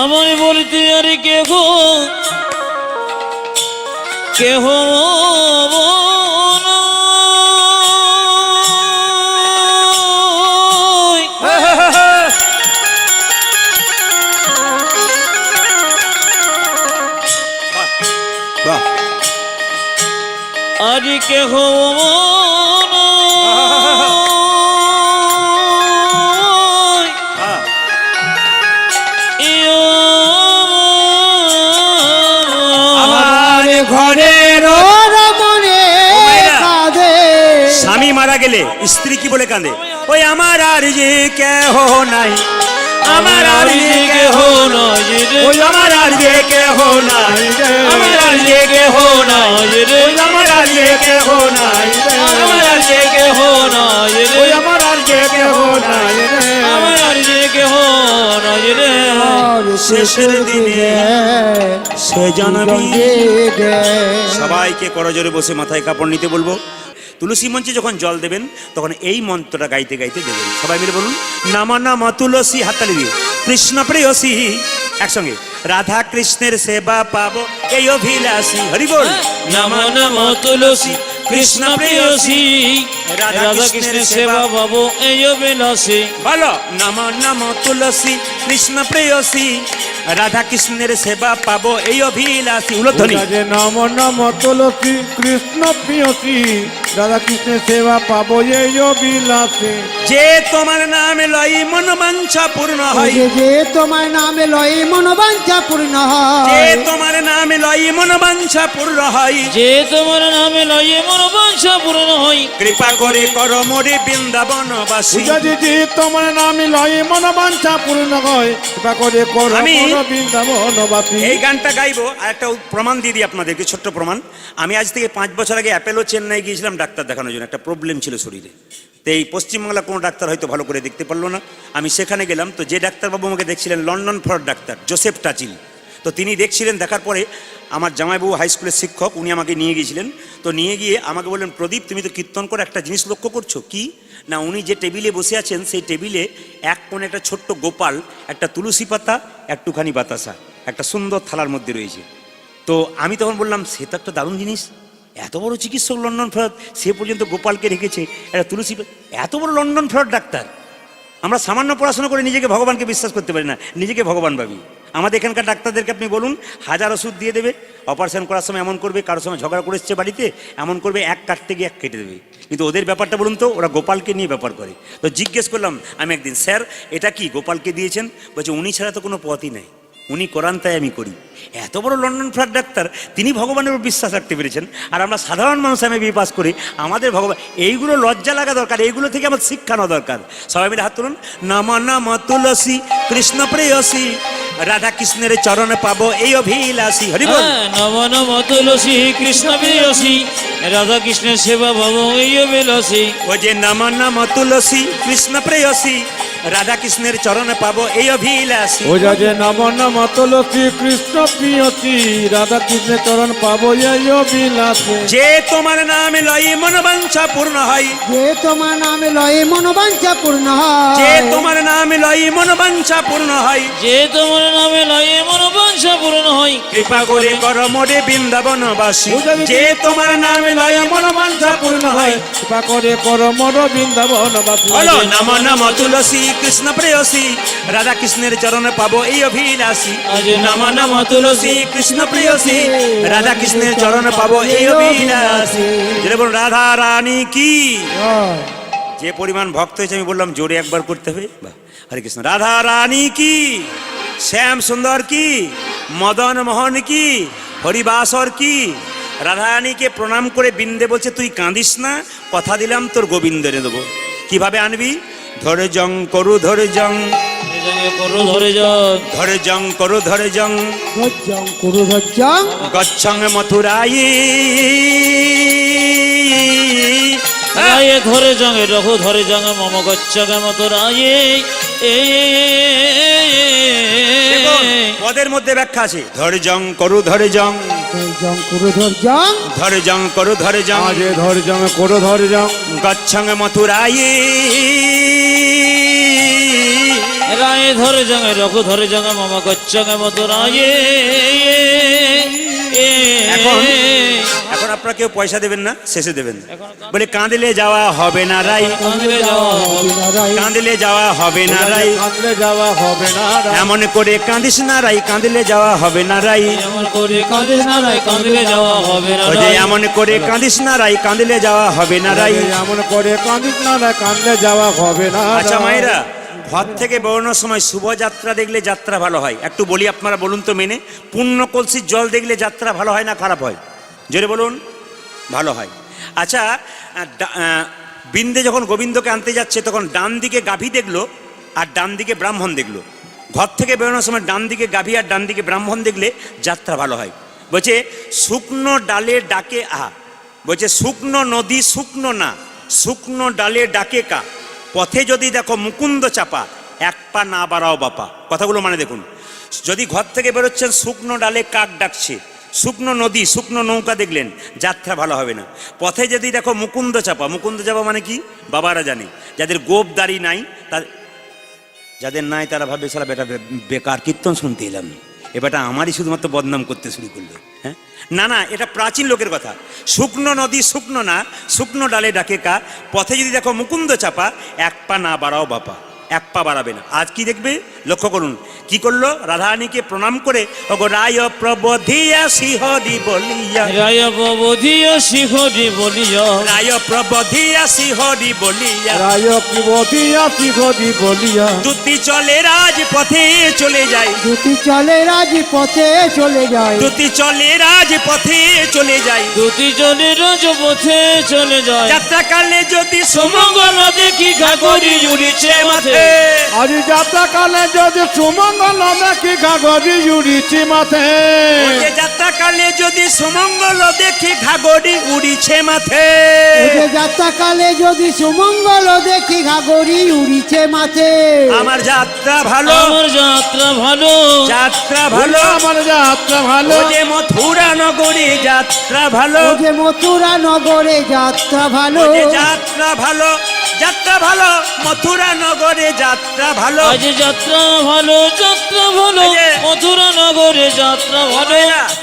আমার বলতে আর কে গো, কেহ আর কেহ গেলে স্ত্রী কি বলে কাঁদে? ওই আমার আর যে কেহ নাই, আমার আর যে কেহ নাই রে, ওই আমার আর যে কেহ নাই রে, আমার আর যে কেহ নাই রে, ওই আমার আর যে কেহ নাই রে, আমার আর যে কেহ নাই রে, ওই আমার আর যে কেহ নাই রে, আমার আর যে কেহ নাই রে। আর শেষের দিনে সে জানাবি। সবাইকে করজোরে বসে মাথায় কাপড় নিতে বলবো। তুলসী মঞ্চে যখন জল দেবেন তখন এই মন্ত্রটা গাইতে গাইতে দেবেন। সবাই মিলে বলুন, নামা নামা তুলসী, হাততালি দিয়ে, কৃষ্ণ প্রেয়সী, একসঙ্গে, রাধা কৃষ্ণের সেবা পাবো এই অভিলাষী। হরি বল। নম নম তুলসী কৃষ্ণ প্রেয়সী, রাধা কৃষ্ণের সেবা পাবো এই অভিলাষী। বলো, নম নম তুলসী কৃষ্ণ প্রেয়সী, রাধা কৃষ্ণের সেবা পাবো এই অভিলাষী। উলধ্বনি। নম নম তুলসী কৃষ্ণ প্রিয়সী, রাধা কৃষ্ণের সেবা পাবো এই অভিলাষে। যে তোমার নামে লই মন বাঞ্ছা পূর্ণ হয়, যে তোমার নামে লয় মনোবাঞ্ছা পূর্ণ যে হয়, তোমার নামে লই মন বাঞ্ছা পূর্ণ হয়, যে তোমার নামে লয়ে মন বাঞ্ছা পূর্ণ হয়, কৃপা করে কর মোরে বৃন্দাবনবাসী। যে তোমার নামে লয় মনোবাঞ্ছা পূর্ণ হয়, কৃপা করে করো আমি বৃন্দাবনবাসী। এই গানটা গাইবো আর একটা প্রমাণ দিয়ে দিই আপনাদেরকে, ছোট্ট প্রমাণ। আমি আজ থেকে 5 বছর আগে অ্যাপেলো চেন্নাই গিয়েছিলাম ডাক্তার দেখানোর জন্য। একটা প্রবলেম ছিল শরীরে, তো এই পশ্চিমবাংলা কোনো ডাক্তার হয়তো ভালো করে দেখতে পারলো না। আমি সেখানে গেলাম, তো যে ডাক্তারবাবু আমাকে দেখছিলেন লন্ডন ফর ডাক্তার জোসেফ টাচিল, তো তিনি দেখছিলেন। দেখার পরে আমার জামাইবাবু হাই স্কুলের শিক্ষক, উনি আমাকে নিয়ে গিয়েছিলেন। তো নিয়ে গিয়ে আমাকে বললেন, প্রদীপ তুমি তো কীর্তন করে একটা জিনিস লক্ষ্য করছো কি না, উনি যে টেবিলে বসে আছেন সেই টেবিলে এক কোণে একটা ছোট্ট গোপাল, একটা তুলসী পাতা, একটুখানি বাতাসা, একটা সুন্দর থালার মধ্যে রয়েছে। তো আমি তখন বললাম, সে তো একটা দারুণ জিনিস, এত বড় চিকিৎসক লন্ডন ফেরত, সে পর্যন্ত গোপালকে রেখেছে, একটা তুলসী, এত বড় লন্ডন ফেরত ডাক্তার। আমরা সামান্য পড়াশোনা করে নিজেকে ভগবানকে বিশ্বাস করতে পারি না, নিজেকে ভগবান ভাবি। আমাদের এখানকার ডাক্তারদেরকে আপনি বলুন, 1000 ওষুধ দিয়ে দেবে, অপারেশন করার সময় এমন করবে, কারোর সময় ঝগড়া করে এসছে বাড়িতে এমন করবে, এক কাটতে গিয়ে এক কেটে দেবে। কিন্তু ওদের ব্যাপারটা বলুন তো, ওরা গোপালকে নিয়ে ব্যাপার করে। তো জিজ্ঞেস করলাম আমি একদিন, স্যার এটা কি গোপালকে দিয়েছেন? বলছে উনি ছাড়া তো কোনো পথই নেই, উনি করান তাই আমি করি। এত বড় লন্ডন ফ্লাট ডাক্তার, তিনি ভগবানের উপর বিশ্বাস রাখতে পেরেছেন। আর আমরা সাধারণ মানুষ আমি বিয়ে পাস করি, আমাদের ভগবান, এইগুলো লজ্জা লাগা দরকার, এইগুলো থেকে আমার শিক্ষা নেওয়া দরকার। সবাই মিলে হাত তুলুন, নামা নামা তুলসী কৃষ্ণ প্রেয়সী, রাধা কৃষ্ণের চরণে পাবো এই অভিলাষী। হরি বল। নম নম তুলসী কৃষ্ণ প্রেয়সী, রাধা কৃষ্ণের সেবা পাবো এই অভিলাষী। ও যে নামা নামা তুলসী কৃষ্ণ প্রেয়সী, রাধা কৃষ্ণের চরণে পাবো এই অভিলাষী। যে নম নম তুলসী কৃষ্ণ প্রিয়সী, রাধা কৃষ্ণের চরণ পাবো এই অভিলাষে। যে তোমার নামে লই মনোবাঞ্ছা পূর্ণ হয়, যে তোমার নামে লয় মনোবাঞ্ছা পূর্ণ হয়, যে তোমার নামে লই মনোবাঞ্ছা পূর্ণ হয়, যে তোমার নামে লয়ে মন বাঞ্ছা পূর্ণ হয়, কৃপা করে কর মোরে বৃন্দাবনবাসী। যে তোমার নামে লই মনোবাঞ্ছা পূর্ণ হয়, কৃপা করে করো মোর বৃন্দাবনবাসী। বলো, নম নম তুলসী কৃষ্ণ প্রেয়সী, রাধা কৃষ্ণের চরণে পাবো এই অভিলাষী। নম নম তুলসী কৃষ্ণ প্রেয়সী, রাধা কৃষ্ণের চরণে পাবো এই অভিলাষী। যেটা বলুন, রাধা রানী কি। যে পরিমাণ ভক্ত হয়েছে আমি বললাম জোরে একবার করতে হবে। বাহ, হরে কৃষ্ণ। রাধা রানী কি, শ্যাম সুন্দর কি, মদন মোহন কি, হরিবাসর কি। রাধা রানীকে প্রণাম করে বিন্দে বলছে, তুই কাঁদিস না, কথা দিলাম তোর গোবিন্দ এনে দেবো। কিভাবে আনবি? ধরে জং করু ধরে জং, করো ধরে যান, ধরে জং করু ধরে জং, ধৈর্যং কুরু ধৈর্যং, গচ্ছং মথুরাই। রায়ে ধরে জঙ্গে রঘু ধরে জঙ্গে মম গচ্ছগে মতো রায়ে। দেখুন, পদের মধ্যে ব্যাখ্যা আছে, ধরে জং করু ধরে জং, ধৈর্যং কুরু ধৈর্যং, ধরে জং করু ধরে জং, যে ধরে যাও করো ধরে যাও, গচ্ছং মথুরাই। রায়ে ধরে জঙ্গে রঘু ধরে জঙ্গে মম গচ্ছগে মতো রায়ে। এখন এখন আপনারা কেউ পয়সা দেবেন না, শেষে দেবেন। বলে কাঁদলে যাওয়া হবে না রাই, কাঁদলে যাওয়া হবে, বিনারাই, কাঁদলে যাওয়া হবে না রাই, কাঁদলে যাওয়া হবে না। এমন করে কাঁদিস না রাই, কাঁদলে যাওয়া হবে না রাই। এমন করে কাঁদিস না রাই, কাঁদলে যাওয়া হবে না ওই যে রাই। এমন করে কাঁদিস না রাই, কাঁদলে যাওয়া হবে না রাই। এমন করে কাঁদিস না রে, কাঁদলে যাওয়া হবে না। আচ্ছা মায়েরা, ঘর থেকে বেরোনোর সময় শুভযাত্রা দেখলে যাত্রা ভালো হয়। একটু বলি, আপনারা বলুন তো মেনে, পূর্ণ কলসির জল দেখলে যাত্রা ভালো হয় না খারাপ হয়? জোরে বলুন। ভালো হয়। আচ্ছা, বিন্দে যখন গোবিন্দকে আনতে যাচ্ছে তখন ডান দিকে গাভী দেখলো আর ডান দিকে ব্রাহ্মণ দেখলো। ঘর থেকে বেরোনোর সময় ডান দিকে গাভী আর ডান দিকে ব্রাহ্মণ দেখলে যাত্রা ভালো হয়। বলছে শুকনো ডালে ডাকে আহা, বলছে শুকনো নদী শুকনো না, শুকনো ডালে ডাকে কা, পথে যদি দেখো মুকুন্দ চাপা, এক পা না বাড়াও বাপা। কথাগুলো মানে দেখুন, যদি ঘর থেকে বেরোচ্ছেন শুকনো ডালে কাক ডাকছে, শুকনো নদী শুকনো নৌকা দেখলেন, যাত্রা ভালো হবে না। পথে যদি দেখো মুকুন্দ চাপা, মুকুন্দ চাপা মানে কি বাবারা জানে, যাদের গোপ দাড়ি নাই, যাদের নাই তারা ভাবে সারা বেটা বেকার কীর্তন শুনতে এলাম, এ বেটা আমারই শুধুমাত্র বদনাম করতে শুরু করলো। হ্যাঁ, না না, এটা প্রাচীন লোকের কথা। শুকনো নদী শুকনো না, শুকনো ডালে ডাকে কা, পথে যদি দেখো মুকুন্দ চাপা, এক পা না বাড়াও বাপা, এক পা বাড়াবে না। আজ কি দেখবে, লক্ষ্য করুন কি করলো, রাধারানীকে প্রণাম করে ওগো রায় প্রবোধিয়া শিহরি বলিয়া, রায় প্রবোধিয়া শিহরি বলিয়া, রায় প্রবোধিয়া শিহরি বলিয়া, রায় প্রবোধিয়া শিহরি বলিয়া, দুটি চলে রাজ পথে চলে যায়, দুটি চলে রাজপথে চলে যায়, দুটি চলে রাজ পথে চলে যায়, দুটি চলে রাজপথে চলে যায়, যাত্রাকালে যদি সুমঙ্গল দেখি ঘাগরি উড়িছে মাথে, আজ যাত্রাকালে যদি সুমঙ্গল দেখি ঘাগরি উড়িছে মাথে, যাত্রাকালে যদি সুমঙ্গল দেখি ঘাগরি উড়িছে মাথে, যাত্রাকালে যদি সুমঙ্গল দেখি ঘাগরি উড়িছে মাথে, আমার যাত্রা ভালো, আমার যাত্রা ভালো, যাত্রা ভালো, আমার যাত্রা ভালো, ও যে মথুরা নগরে যাত্রা ভালো, ও যে মথুরা নগরে যাত্রা ভালো, ও যে যাত্রা ভালো, যাত্রা ভালো, মথুরা নগরে যাত্রা ভালো, আজ যাত্রা ভালো, যাত্রা ভালো, মথুরা নগরে যাত্রা ভালো।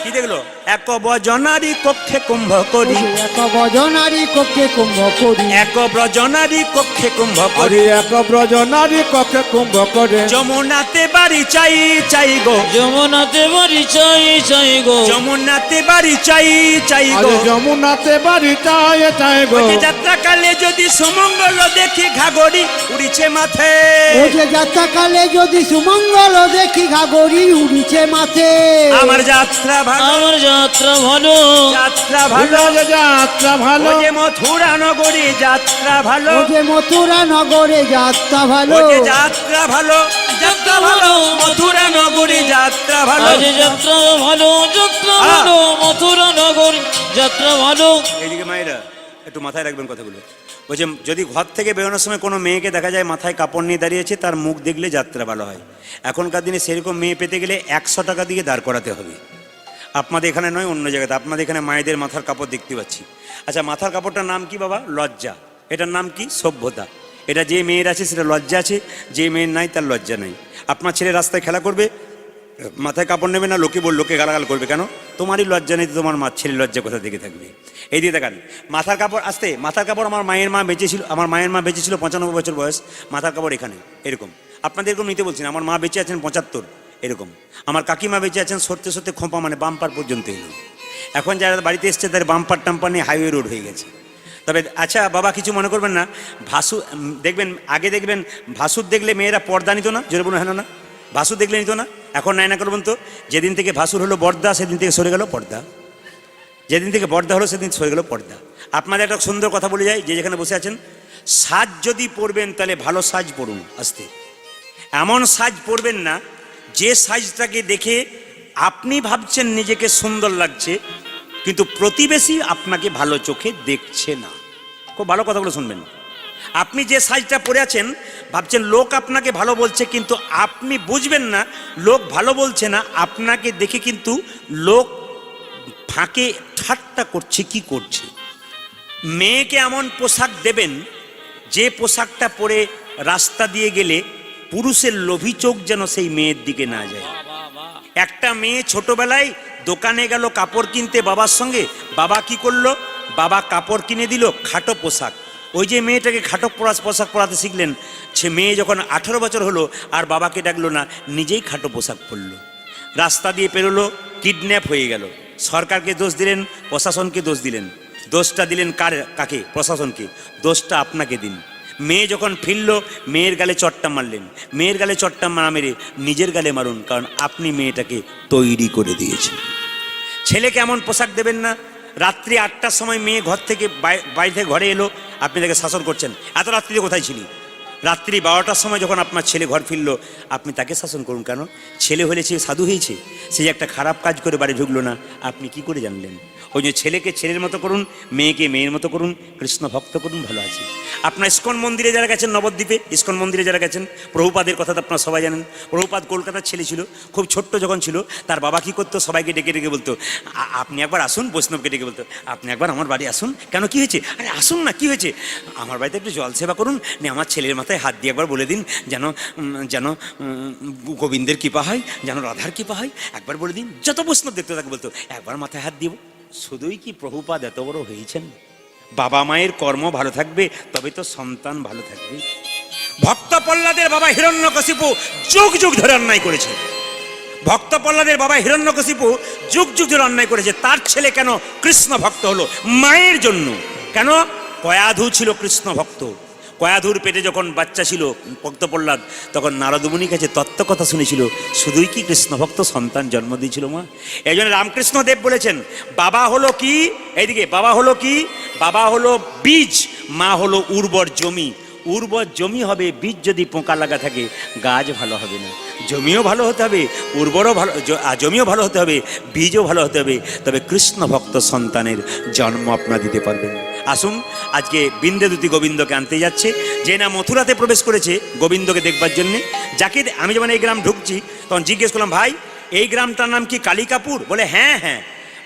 কি দেখলো, এক বজনারী কক্ষে কুম্ভ করি, এক বজনারী কক্ষে কুম্ভ করি, এক ব্রজনারী কক্ষে কুম্ভ আরে করি, এক ব্রজ নারী কক্ষে কুম্ভ করে, যমুনাতে বাড়ি চাই চাই গো, যমুনাতে বাড়ি চাই চাই গো, যমুনাতে বাড়ি চাই চাই গো, আরে যমুনাতে বাড়ি চায় চায় গো, ওই যে যাত্রাকালে যদি সুমঙ্গল দেখি ঘাগরি উড়িছে মাথে, ও যে যাত্রাকালে যদি সুমঙ্গল দেখি ঘাগরি উড়িছে মাথে, আমার যাত্রা ভালো, আমার যাত্রা ভালো, যাত্রা ভালো, যাত্রা ভালো, ও যে মথুরা নগরী যাত্রা ভালো, ও যে মথুরা নগরে যাত্রা ভালো, ও যে যাত্রা ভালো, যাত্রা ভালো, মথুরা নগরী যাত্রা ভালো। আজ যাত্রা ভালো, যাত্রা ভালো, মথুরা নগরী যাত্রা ভালো। এইদিকে মায়েরা একটু মাথায় রাখবেন কথাগুলো। বলছে যদি ঘর থেকে বেরোনোর সময় কোনো মেয়েকে দেখা যায় মাথায় কাপড় নিয়ে দাঁড়িয়েছে, তার মুখ দেখলে যাত্রা ভালো হয়। এখনকার দিনে সেরকম মেয়ে পেতে গেলে 100 টাকা দিয়ে দাঁড় করাতে হবে। আপনাদের এখানে নয়, অন্য জায়গাতে। আপনাদের এখানে মায়েদের মাথার কাপড় দেখতে পাচ্ছি। আচ্ছা, মাথার কাপড়টার নাম কি বাবা? লজ্জা। এটার নাম কি? সভ্যতা। এটা যে মেয়ের আছে সেটা লজ্জা আছে, যে মেয়ের নাই তার লজ্জা নাই। আপনার ছেলে রাস্তায় খেলা করবে, মাথায় কাপড় নেবে না, লোকে গালাগাল করবে। কেন? তোমারই লজ্জা নেই তো তোমার মা ছেলে লজ্জা কোথা থেকে থাকবে? এই দিয়ে দেখান মাথার কাপড় আসতে, মাথার কাপড় আমার মায়ের মা বেঁচেছিল, আমার মায়ের মা বেঁচেছিল 95 বছর বয়স, মাথার কাপড় এখানে এরকম। আপনাদের এরকম নিতে বলছি না, আমার মা বেঁচে আছেন 75 এরকম। আমার কাকিমা বেঁচে আছেন সরতে সরতে খোঁপা মানে বাম্পার পর্যন্ত এলো। এখন যারা বাড়িতে এসছে তাদের বাম্পার টাম্পার নিয়ে হাইওয়ে রোড হয়ে গেছে। তবে আচ্ছা বাবা, কিছু মনে করবেন না, ভাসু দেখবেন, আগে দেখবেন ভাসুর দেখলে মেয়েরা পর্দা নিত না, জোরে বলুন হ্যাঁ না? ভাসুর দেখলে নিত না, এখন নাই না করবেন তো। যেদিন থেকে ভাসুর হলো বর্দা সেদিন থেকে সরে গেল পর্দা, যেদিন থেকে বর্দা হলো সেদিন সরে গেল পর্দা। আপনাদের একটা সুন্দর কথা বলে যায়, যে যেখানে বসে আছেন, সাজ যদি পরবেন তাহলে ভালো সাজ পরুন। আসতে এমন সাজ পরবেন না যে সাজটাকে দেখে আপনি ভাবছেন নিজেকে সুন্দর লাগছে, কিন্তু প্রতিবেশী আপনাকে ভালো চোখে দেখছে না। খুব ভালো কথাগুলো শুনবেন। আপনি যে সাজটা পরে আছেন ভাবছেন লোক আপনাকে ভালো বলছে, কিন্তু আপনি বুঝবেন না লোক ভালো বলছে না, আপনাকে দেখে কিন্তু লোক ফাঁকে ঠাট্টা করছে। কি করছে? মেয়েকে এমন পোশাক দেবেন যে পোশাকটা পরে রাস্তা দিয়ে গেলে পুরুষের লোভী চোখ যেন সেই মেয়ের দিকে না যায়। একটা মেয়ে ছোটবেলায় দোকানে গেল কাপড় কিনতে বাবার সঙ্গে, বাবা কি করলো? বাবা কাপড় কিনে দিল খাটো পোশাক। ওই যে মেয়েটাকে খাটো পোশাক পরাতে শিখলেন, সে মেয়ে যখন 18 বছর হলো আর বাবাকে ডাকলো না, নিজেই খাটো পোশাক পরলো, রাস্তা দিয়ে পেরোলো, কিডন্যাপ হয়ে গেল। সরকারকে দোষ দিলেন, প্রশাসনকে দোষ দিলেন। দোষটা দিলেন কাকে? প্রশাসনকে। দোষটা আপনাকে দিন। মেয়ে যখন ফিরল, মেয়ের গালে চট্টা মারলেন। মেয়ের গালে চট্টা না মেরে নিজের গালে মারুন, কারণ আপনি মেয়েটাকে তৈরি করে দিয়েছেন। ছেলেকে এমন পোশাক দেবেন না, রাত্রি 8টার সময় মেয়ে ঘর থেকে বাইরে থেকে ঘরে এলো, আপনি তাকে শাসন করছেন, এত রাত্রিতে কোথায় ছিলি? রাত্রি 12টার সময় যখন আপনার ছেলে ঘর ফিরলো, আপনি তাকে শাসন করুন কেন? ছেলে হলে সে সাধু হয়েছে, সে যে একটা খারাপ কাজ করে বাড়ি ঢুকলো না, আপনি কি করে জানলেন? ওই যে ছেলেকে ছেলের মতো করুন, মেয়েকে মেয়ের মতো করুন, কৃষ্ণ ভক্ত করুন, ভালো আছে। আপনার ইস্কন মন্দিরে যারা গেছেন, নবদ্বীপে ইস্কন মন্দিরে যারা গেছেন, প্রভুপাদের কথা তো আপনারা সবাই জানেন। প্রভুপাদ কলকাতার ছেলে ছিল, খুব ছোট্ট যখন ছিল, তার বাবা কী করতো, সবাইকে ডেকে ডেকে বলতো, আপনি একবার আসুন। বৈষ্ণবকে ডেকে বলতো, আপনি একবার আমার বাড়ি আসুন। কেন, কি হয়েছে? আরে আসুন না, কি হয়েছে? আমার বাড়িতে একটু জল সেবা করুন, নিয়ে আমার ছেলের মাথায় হাত দিয়ে একবার বলে দিন যেন যেন গোবিন্দের কৃপা হয়, যেন রাধার কৃপা হয়, একবার বলে দিন। যত বৈষ্ণব দেখতে তাকে বলতো, একবার মাথায় হাত দিব। শুধুই কি প্রভুপাদ এত বড় হয়েছেন? বাবা মায়ের কর্ম ভালো থাকবে, তবে তো সন্তান ভালো থাকবে। ভক্ত প্রহ্লাদের বাবা হিরণ্যকশিপু যুগ যুগ ধরে অন্যায় করেছে। ভক্ত প্রহ্লাদের বাবা হিরণ্যকশিপু যুগ যুগ ধরে অন্যায় করেছে। তার ছেলে কেন কৃষ্ণ ভক্ত হলো? মায়ের জন্য। কেন? কয়াধু ছিল কৃষ্ণ ভক্ত। কয়াধুর পেটে যখন বাচ্চা ছিল ভক্ত প্রহ্লাদ, তখন নারদমুনির কাছে তত্ত্ব কথা শুনেছিল, শুধুই কি কৃষ্ণ ভক্ত সন্তান জন্ম দিয়েছিল মা? এই জন্য রামকৃষ্ণ দেব বলেছেন, বাবা হলো কি, এইদিকে বাবা হলো কি, বাবা হলো বীজ, মা হলো উর্বর জমি। উর্বর জমি হবে, বীজ যদি পোকা লাগা থাকে গাছ ভালো হবে না। জমিও ভালো হতে হবে, উর্বরও ভালো, জমিও ভালো হতে হবে, বীজও ভালো হতে হবে, তবে কৃষ্ণ ভক্ত সন্তানের জন্ম আপনারা দিতে পারবেন। আসুন, আজকে বৃন্দেদূতি গোবিন্দকে আনতে যাচ্ছে, যে না মথুরাতে প্রবেশ করেছে গোবিন্দকে দেখবার জন্যে। যাকে আমি যখন এই গ্রাম ঢুকছি, তখন জিজ্ঞেস করলাম, ভাই এই গ্রামটার নাম কি কালিকাপুর? বলে হ্যাঁ হ্যাঁ।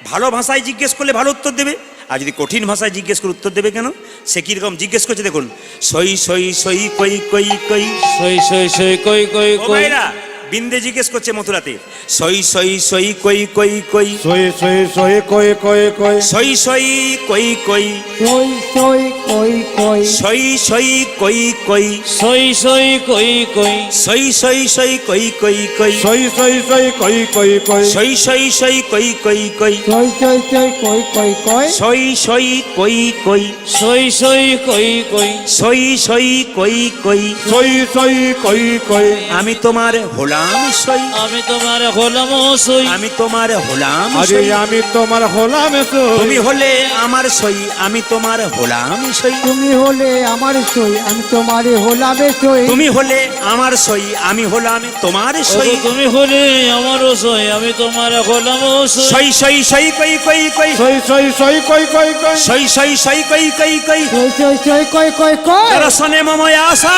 ভালো ভাষায় জিজ্ঞেস করলে ভালো উত্তর দেবে, আর যদি কঠিন ভাষায় জিজ্ঞেস করে উত্তর দেবে কেন? সে কিরকম জিজ্ঞেস করছে দেখুন, সই সই সই কই কই কই, সই সই সই কই কই ও কই। ভাইরা, বিন্দে জিজ্ঞেস করছে মথুরাতে, সই সই সই কই কই কই, সই সই সই কই কই কই, সই সই কই কই, সই সই কই কই, সই সই কই কই, সই সই কই কই, সই সই সই কই কই কই, সই সই সই কই কই কই, সই সই সই কই কই কই, সই সই সই কই কই কই, সই সই কই কই, সই সই কই কই, সই সই কই কই, সই সই কই কই। আমি তোমার হলাম সই, আমি তোমার হলাম সই, আমি তোমার হলাম আরে সই, আমি তোমার হলাম সই, তুমি হলে আমার সই, আমি তোমার হলাম সই, তুমি হলে আমার সই, আমি তোমারে হলাবে সই, তুমি হলে আমার সই, আমি হলাম তোমার সই, ওগো তুমি হলে আমারও সই, আমি তোমার হলাম সই। সই সই সই কই কই কই, সই সই সই কই কই কই, সই সই সই কই কই কই, সই সই সই কই কই কই, দর্শনে মম আশা,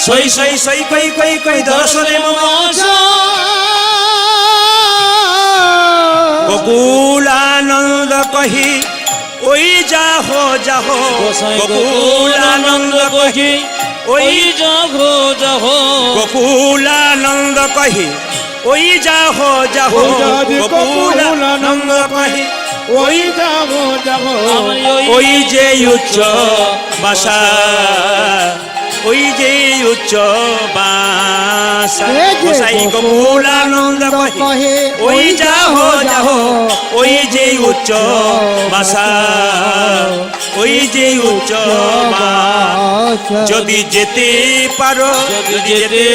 সই সই সই কই কই কই, দর্শনে মম আশা, গোকুলানন্দ কহি ওই যাহো যাহো, গোসাই গোকুলানন্দ কহি ওই, ওই যাহো যাহো, গোকুলানন্দ কহি ওই যাহো যাহো, ওই যাদি গোকুলানন্দ কহি ওই যাবো যাবো, আমি ওই যে উচ্চ বাসা, ওই যে উচ্চ বাসা, এই যে গোসাই গোকুলানন্দ কহে ওই যাহো যাহো, ওই যে উচ্চ বাসা, ওই যে উচ্চ বাসা। যদি যেতে পারো, যদি যেতে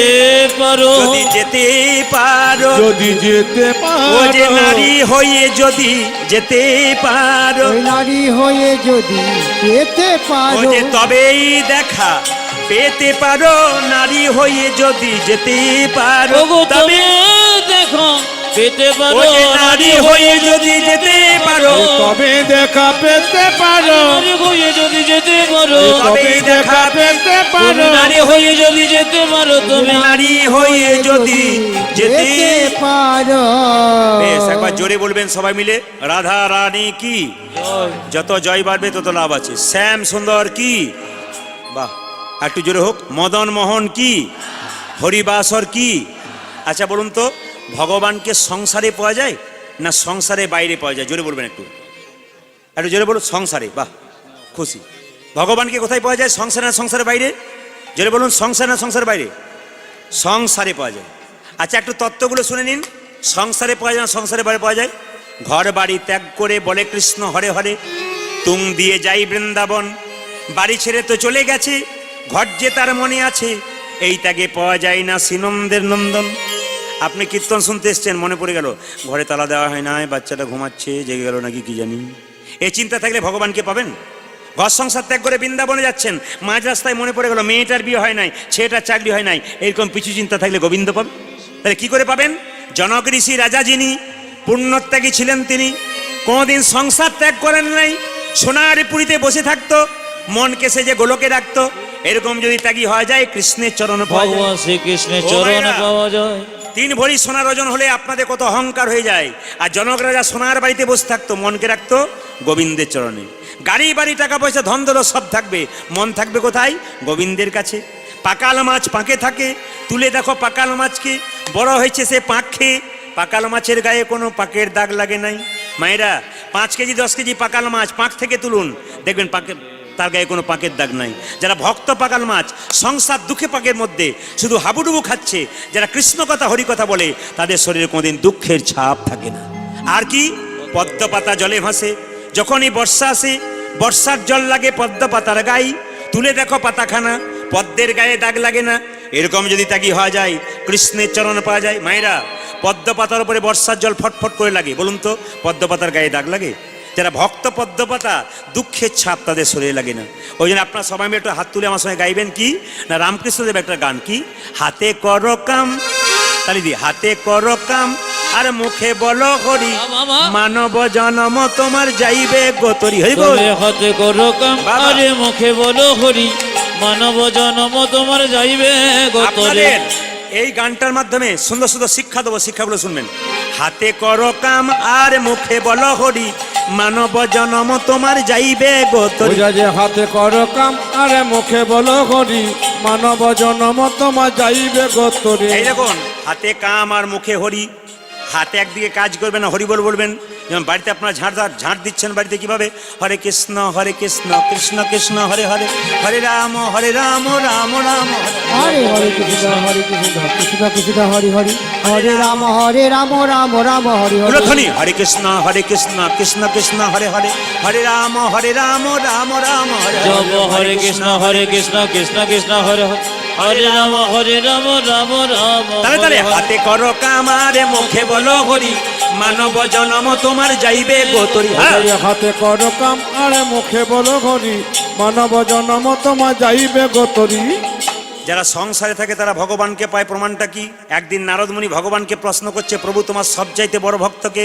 পারো, যদি যেতে পারো, যদি যেতে ও পারো, যে নারী হয়ে যদি যেতে পারো, ওই নারী হয়ে যদি যেতে ও পারো, যে তবেই দেখা পেতে পারো, নারী হয়ে যদি যেতে পারো, ওগো তবে তুমি দেখো পেতে ও পারো, যে নারী হয়ে যদি যেতে পারো, তবে দেখা পেতে পারো, নারী হয়ে যদি যেতে পারো, তবেই দেখা পেতে তুমি পারো, নারী হয়ে যদি যেতে পারো, তুমি নারী হয়ে যদি যেতে পারো। বেশ, একবার জোরে বলবেন সবাই মিলে, রাধা রানী কি, যত জয় বাড়বে তত লাভ আছে। শ্যাম সুন্দর কি, বাহ, একটু জোরে হোক। মদন মোহন কি, হরিবাসর কি। আচ্ছা বলুন তো, ভগবানকে সংসারে পাওয়া যায় না সংসারে বাইরে পাওয়া যায়? জোরে বলবেন একটু, একটু জোরে বলুন। সংসারে, বাহ, খুশি। ভগবানকে কোথায় পাওয়া যায়, সংসারে না সংসারের বাইরে? জোরে বলুন, সংসারে না সংসারের বাইরে? সংসারে পাওয়া যায়। আচ্ছা একটু তত্ত্বগুলো শুনে নিন। সংসারে পাওয়া যায় না সংসারের বাইরে পাওয়া যায়? ঘর বাড়ি ত্যাগ করে বলে কৃষ্ণ হরে হরে, তুং দিয়ে যাই বৃন্দাবন, বাড়ি ছেড়ে তো চলে গেছে, ঘর যে তার মনে আছে, এই ত্যাগে পাওয়া যায় না শ্রীনন্দের নন্দন। আপনি কীর্তন শুনতে এসছেন, মনে পড়ে গেল ঘরে তালা দেওয়া হয় নাই, বাচ্চাটা ঘুমাচ্ছে, জেগে গেল নাকি কি জানি। এই চিন্তা থাকলে ভগবানকে পাবেন? ঘর সংসার ত্যাগ করে বৃন্দাবনে যাচ্ছেন, মাঝ রাস্তায় মনে পড়ে গেল মেয়েটার বিয়ে হয় নাই, ছেলেটার চাকরি হয় নাই, এরকম পিছু চিন্তা থাকলে গোবিন্দ পাবেন? তাহলে কি করে পাবেন? জনক ঋষি রাজা যিনি পুণ্যত্যাগী ছিলেন, তিনি কোনোদিন সংসার ত্যাগ করেন নাই, সোনার পুরীতে বসে থাকতো, মনকে সে যে গোলকে রাখতো। এরকম যদি ত্যাগী হওয়া যায়, কৃষ্ণের চরণ পাওয়া যায়। ভগবান শ্রীকৃষ্ণের ও চরণ ভাইরা, পাওয়া যায়। 3 ভরি সোনার ওজন হলে আপনাদের কত অহংকার হয়ে যায়। আর জনক রাজা সোনার বাড়িতে বসে থাকতো, মনকে রাখতো গোবিন্দের চরণে। গাড়ি বাড়ি টাকা পয়সা ধন দৌলত সব থাকবে, মন থাকবে কোথায়? গোবিন্দের কাছে। পাকাল মাছ পাঁকে থাকে, তুলে দেখো পাকাল মাছকে, বড় হয়েছে সে পাঁক খেয়ে। পাকাল মাছের গায়ে কোনো পাকের দাগ লাগে নাই। মায়েরা 5 কেজি 10 কেজি পাকাল মাছ পাঁক থেকে তুলুন, দেখবেন পাকে তার গায়ে কোনো পাকের দাগ নাই। যারা ভক্ত পাকাল মাছ, সংসার দুঃখে পাকের মধ্যে শুধু হাবুডুবু খাচ্ছে, যারা কৃষ্ণ কথা হরি কথা বলে, তাদের শরীরে কোনোদিন দুঃখের ছাপ থাকে না। আর কি? পদ্ম পাতা জলে ভাসে, যখনই বর্ষা আসে, বর্ষার জল লাগে পদ্ম পাতার গায়ে, তুলে দেখো পাতাখানা, পদ্মের গায়ে দাগ লাগে না। এরকম যদি ত্যাগী হওয়া যায়, কৃষ্ণের চরণ পাওয়া যায়। মায়েরা, পদ্ম পাতার উপরে বর্ষার জল ফটফট করে লাগে, বলুন তো পদ্ম পাতার গায়ে দাগ লাগে? যারা ভক্ত পদ্মপাতা, দুঃখের ছাপ তাদের শরীরে লাগে না। ওই জন্য আপনার সবাই মিলে একটু হাত তুলে আমার সঙ্গে গাইবেন কি না, রামকৃষ্ণদেব একটা গান, কি হাতে করো কাম, তালি দি হাতে করো কাম আর মুখে বলো হরি, মানব জনম তোমার যাইবে গোতরি। হরি বল। তবে হাতে করো কাম বাবা। আরে মুখে বলো হরি, মানব জনম তোমার যাইবে গোতরে। আপনাদের এই গানটার মাধ্যমে সুন্দর সুন্দর শিক্ষা দেবো, শিক্ষাগুলো শুনবেন। হাতে করো কাম আর মুখে বলো হরি, মানব জনম তোমার যাইবে গোতরি। ওই যে হাতে কর কাম আরে মুখে বলো হরি, মানব জনম তোমার যাইবে গোতরে। এই দেখুন, হাতে কাম আর মুখে হরি। হাতে একদিকে কাজ করবেন না, হরি বল বলবেন। যেমন বাড়িতে আপনারা ঝাঁট দিচ্ছেন, বাড়িতে কিভাবে? হরে কৃষ্ণ কৃষ্ণ কৃষ্ণ হরে হরে, হরে রাম রাম রাম হরে হরে কৃষ্ণ কৃষ্ণ কৃষ্ণ হরি হরি, হরে রাম রাম রাম হরি হরি। উলধ্বনি হরে কৃষ্ণ কৃষ্ণ কৃষ্ণ হরে হরে, হরে রাম রাম রাম হরে জপ হরে কৃষ্ণ কৃষ্ণ কৃষ্ণ হরে হরে, হরে রাম রাম রাম তাহলে হরে হরে। হাতে করো কাম আর মুখে বলো হরি, মানব জনম তোমার যাইবে গোতরি। হ্যাঁ। ওই যে হাতে কর কাম আরে মুখে বলো হরি, মানব জনম তোমার যাইবে গোতরি। যারা সংসারে থাকে তারা ভগবানকে পায়, প্রমাণটা কি? একদিন নারদ মুনি ভগবানকে প্রশ্ন করছে, প্রভু তোমার সবচাইতে বড় ভক্তকে?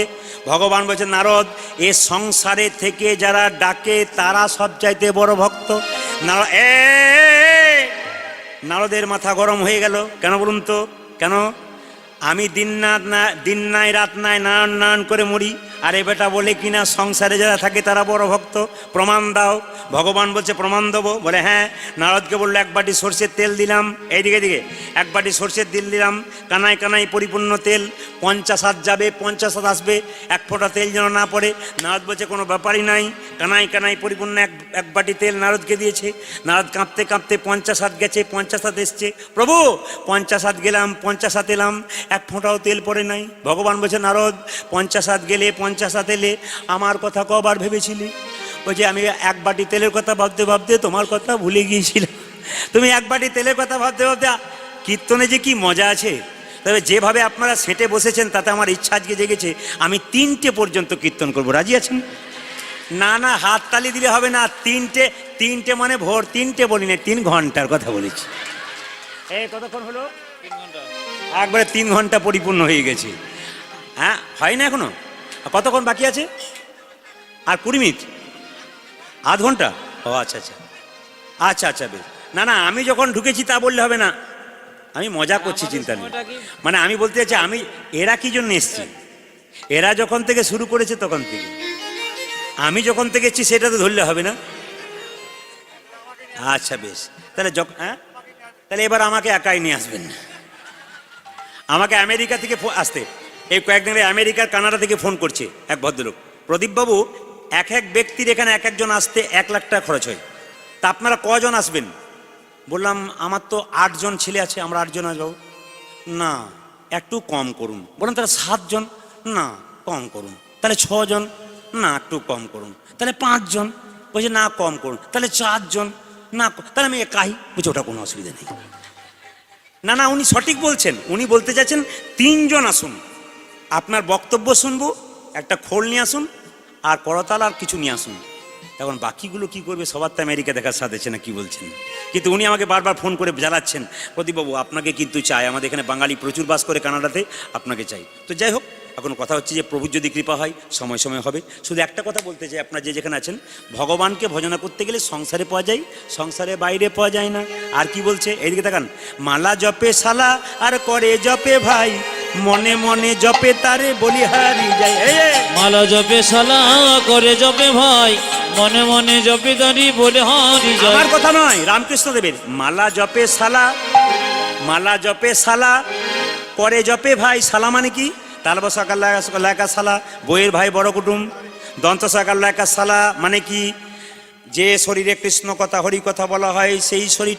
ভগবান বলছে, নারদ, এ সংসারে থেকে যারা ডাকে তারা সবচাইতে বড় ভক্ত। নারদের মাথা গরম হয়ে গেল। কেন বলুন তো? কেন? আমি দিন নাই রাত নাই নারায়ণ নারায়ণ করে মরি, আর এ বেটা বলে কিনা সংসারে যারা থাকে তারা বড় ভক্ত, প্রমাণ দাও। ভগবান বলছে, প্রমাণ দেবো? বলে হ্যাঁ। নারদকে বললো, 1 বাটি সর্ষের তেল দিলাম, এইদিকে দিকে 1 বাটি সর্ষের তেল দিলাম, কানায় কানায় পরিপূর্ণ তেল, 50 হাত যাবে, 50 হাত আসবে, 1 ফোঁটা তেল যেন না পড়ে। নারদ বলছে, কোনো ব্যাপারই নাই, কানায় কানায় পরিপূর্ণ এক বাটি তেল নারদকে দিয়েছে। নারদ কাঁপতে কাঁপতে 50 হাত গেছে, 50 হাত এসছে। প্রভু 50 হাত গেলাম, 50 হাত এলাম, 1 ফোঁটাও তেল পড়ে নাই। ভগবান বলছে, নারদ 50 হাত গেলে 50 হাত এলে আমার কথা কবার ভেবেছিলি? বলছে, আমি 1 বাটি তেলের কথা ভাবতে ভাবতে তোমার কথা ভুলে গিয়েছিলাম। তুমি 1 বাটি তেলের কথা ভাবতে ভাবতে, কীর্তনে যে কি মজা আছে। তবে যেভাবে আপনারা সেটে বসেছেন তাতে আমার ইচ্ছা আজকে জেগেছে, আমি 3টে পর্যন্ত কীর্তন করব। রাজি আছেন? না না, হাত তালি দিলে হবে না। 3টে মানে ভোর 3টে বলি না, 3 ঘন্টার কথা বলেছি। এই কতক্ষণ হলো? 3 ঘন্টা। একবারে 3 ঘন্টা পরিপূর্ণ হয়ে গেছে। হ্যাঁ, হয় না এখনো? কতক্ষণ বাকি আছে? আর 20 মিনিট, আধ ঘন্টা। ও আচ্ছা আচ্ছা আচ্ছা আচ্ছা, বেশ। না না, আমি যখন ঢুকেছি তা বললে হবে না, আমি মজা করছি, চিন্তা নেই। মানে আমি বলতে চাইছি, আমি এরা কি জন্য এসছে? এরা যখন থেকে শুরু করেছে তখন থেকে, আমি যখন থেকে এসছি সেটা তো ধরলে হবে না। আচ্ছা বেশ, তাহলে হ্যাঁ, তাহলে এবার আমাকে একাই নিয়ে আসবেন না, আমাকে আমেরিকা থেকে আসতে। এই কয়েকদিন আমেরিকার কানাডা থেকে ফোন করছে এক ভদ্রলোক, প্রদীপবাবু এক ব্যক্তির এখানে একজন আসতে 1 লাখ টাকা খরচ হয়, তা আপনারা কজন আসবেন? বললাম, আমার তো 8 জন ছেলে আছে, আমরা 8 জন আসবো। না, একটু কম করুন। বললাম, তাহলে 7 জন? না, কম করুন। তাহলে 6 জন? না, একটু কম করুন। তাহলে 5 জন? বলছে না, কম করুন। তাহলে 4 জন? না, তাহলে আমি একাই। বুঝছি, ওটা কোনো অসুবিধা নেই। না না, উনি সঠিক বলছেন। উনি বলতে চাচ্ছেন 3 জন আসুন, আপনার বক্তব্য শুনবো, একটা খোল নিয়ে আসুন আর করতাল আর কিছু নিয়ে আসুন। তখন বাকিগুলো কি করবে, সবার তো আমেরিকা দেখার সাথ আছে না, কি বলছেন? কিন্তু উনি আমাকে বারবার ফোন করে জানাচ্ছেন, প্রদীপবাবু আপনাকে কিন্তু চাই, আমাদের এখানে বাঙালি প্রচুর বাস করে কানাডাতে, আপনাকে চাই। তো যাই হোক, এখন কথা হচ্ছে যে প্রভুর যদি কৃপা হয় সময় সময় হবে। শুধু একটা কথা বলতে চাই, আপনার যে যেখানে আছেন, ভগবানকে ভজনা করতে গেলে সংসারে পাওয়া যায়, সংসারে বাইরে পাওয়া যায় না। আর কি বলছে, এইদিকে দেখান, মালা জপে শালা আর করে জপে ভাই, মনে মনে জপে তারে বলি হারি যায়। মালা জপে শালা করে জপে ভাই, মনে মনে জপে দাঁড়ি বলে হারি যায়। আমার কথা নয়, রামকৃষ্ণ দেবের। মালা জপে শালা, মালা জপে শালা করে জপে ভাই। শালা মানে কি? তালব সকাল লেখা শালা, বইয়ের ভাই বড় কুটুম। দন্ত সকাল লেখা শালা মানে কি? যে শরীরে কৃষ্ণ কথা হরি কথা বলা হয়, সেই শরীর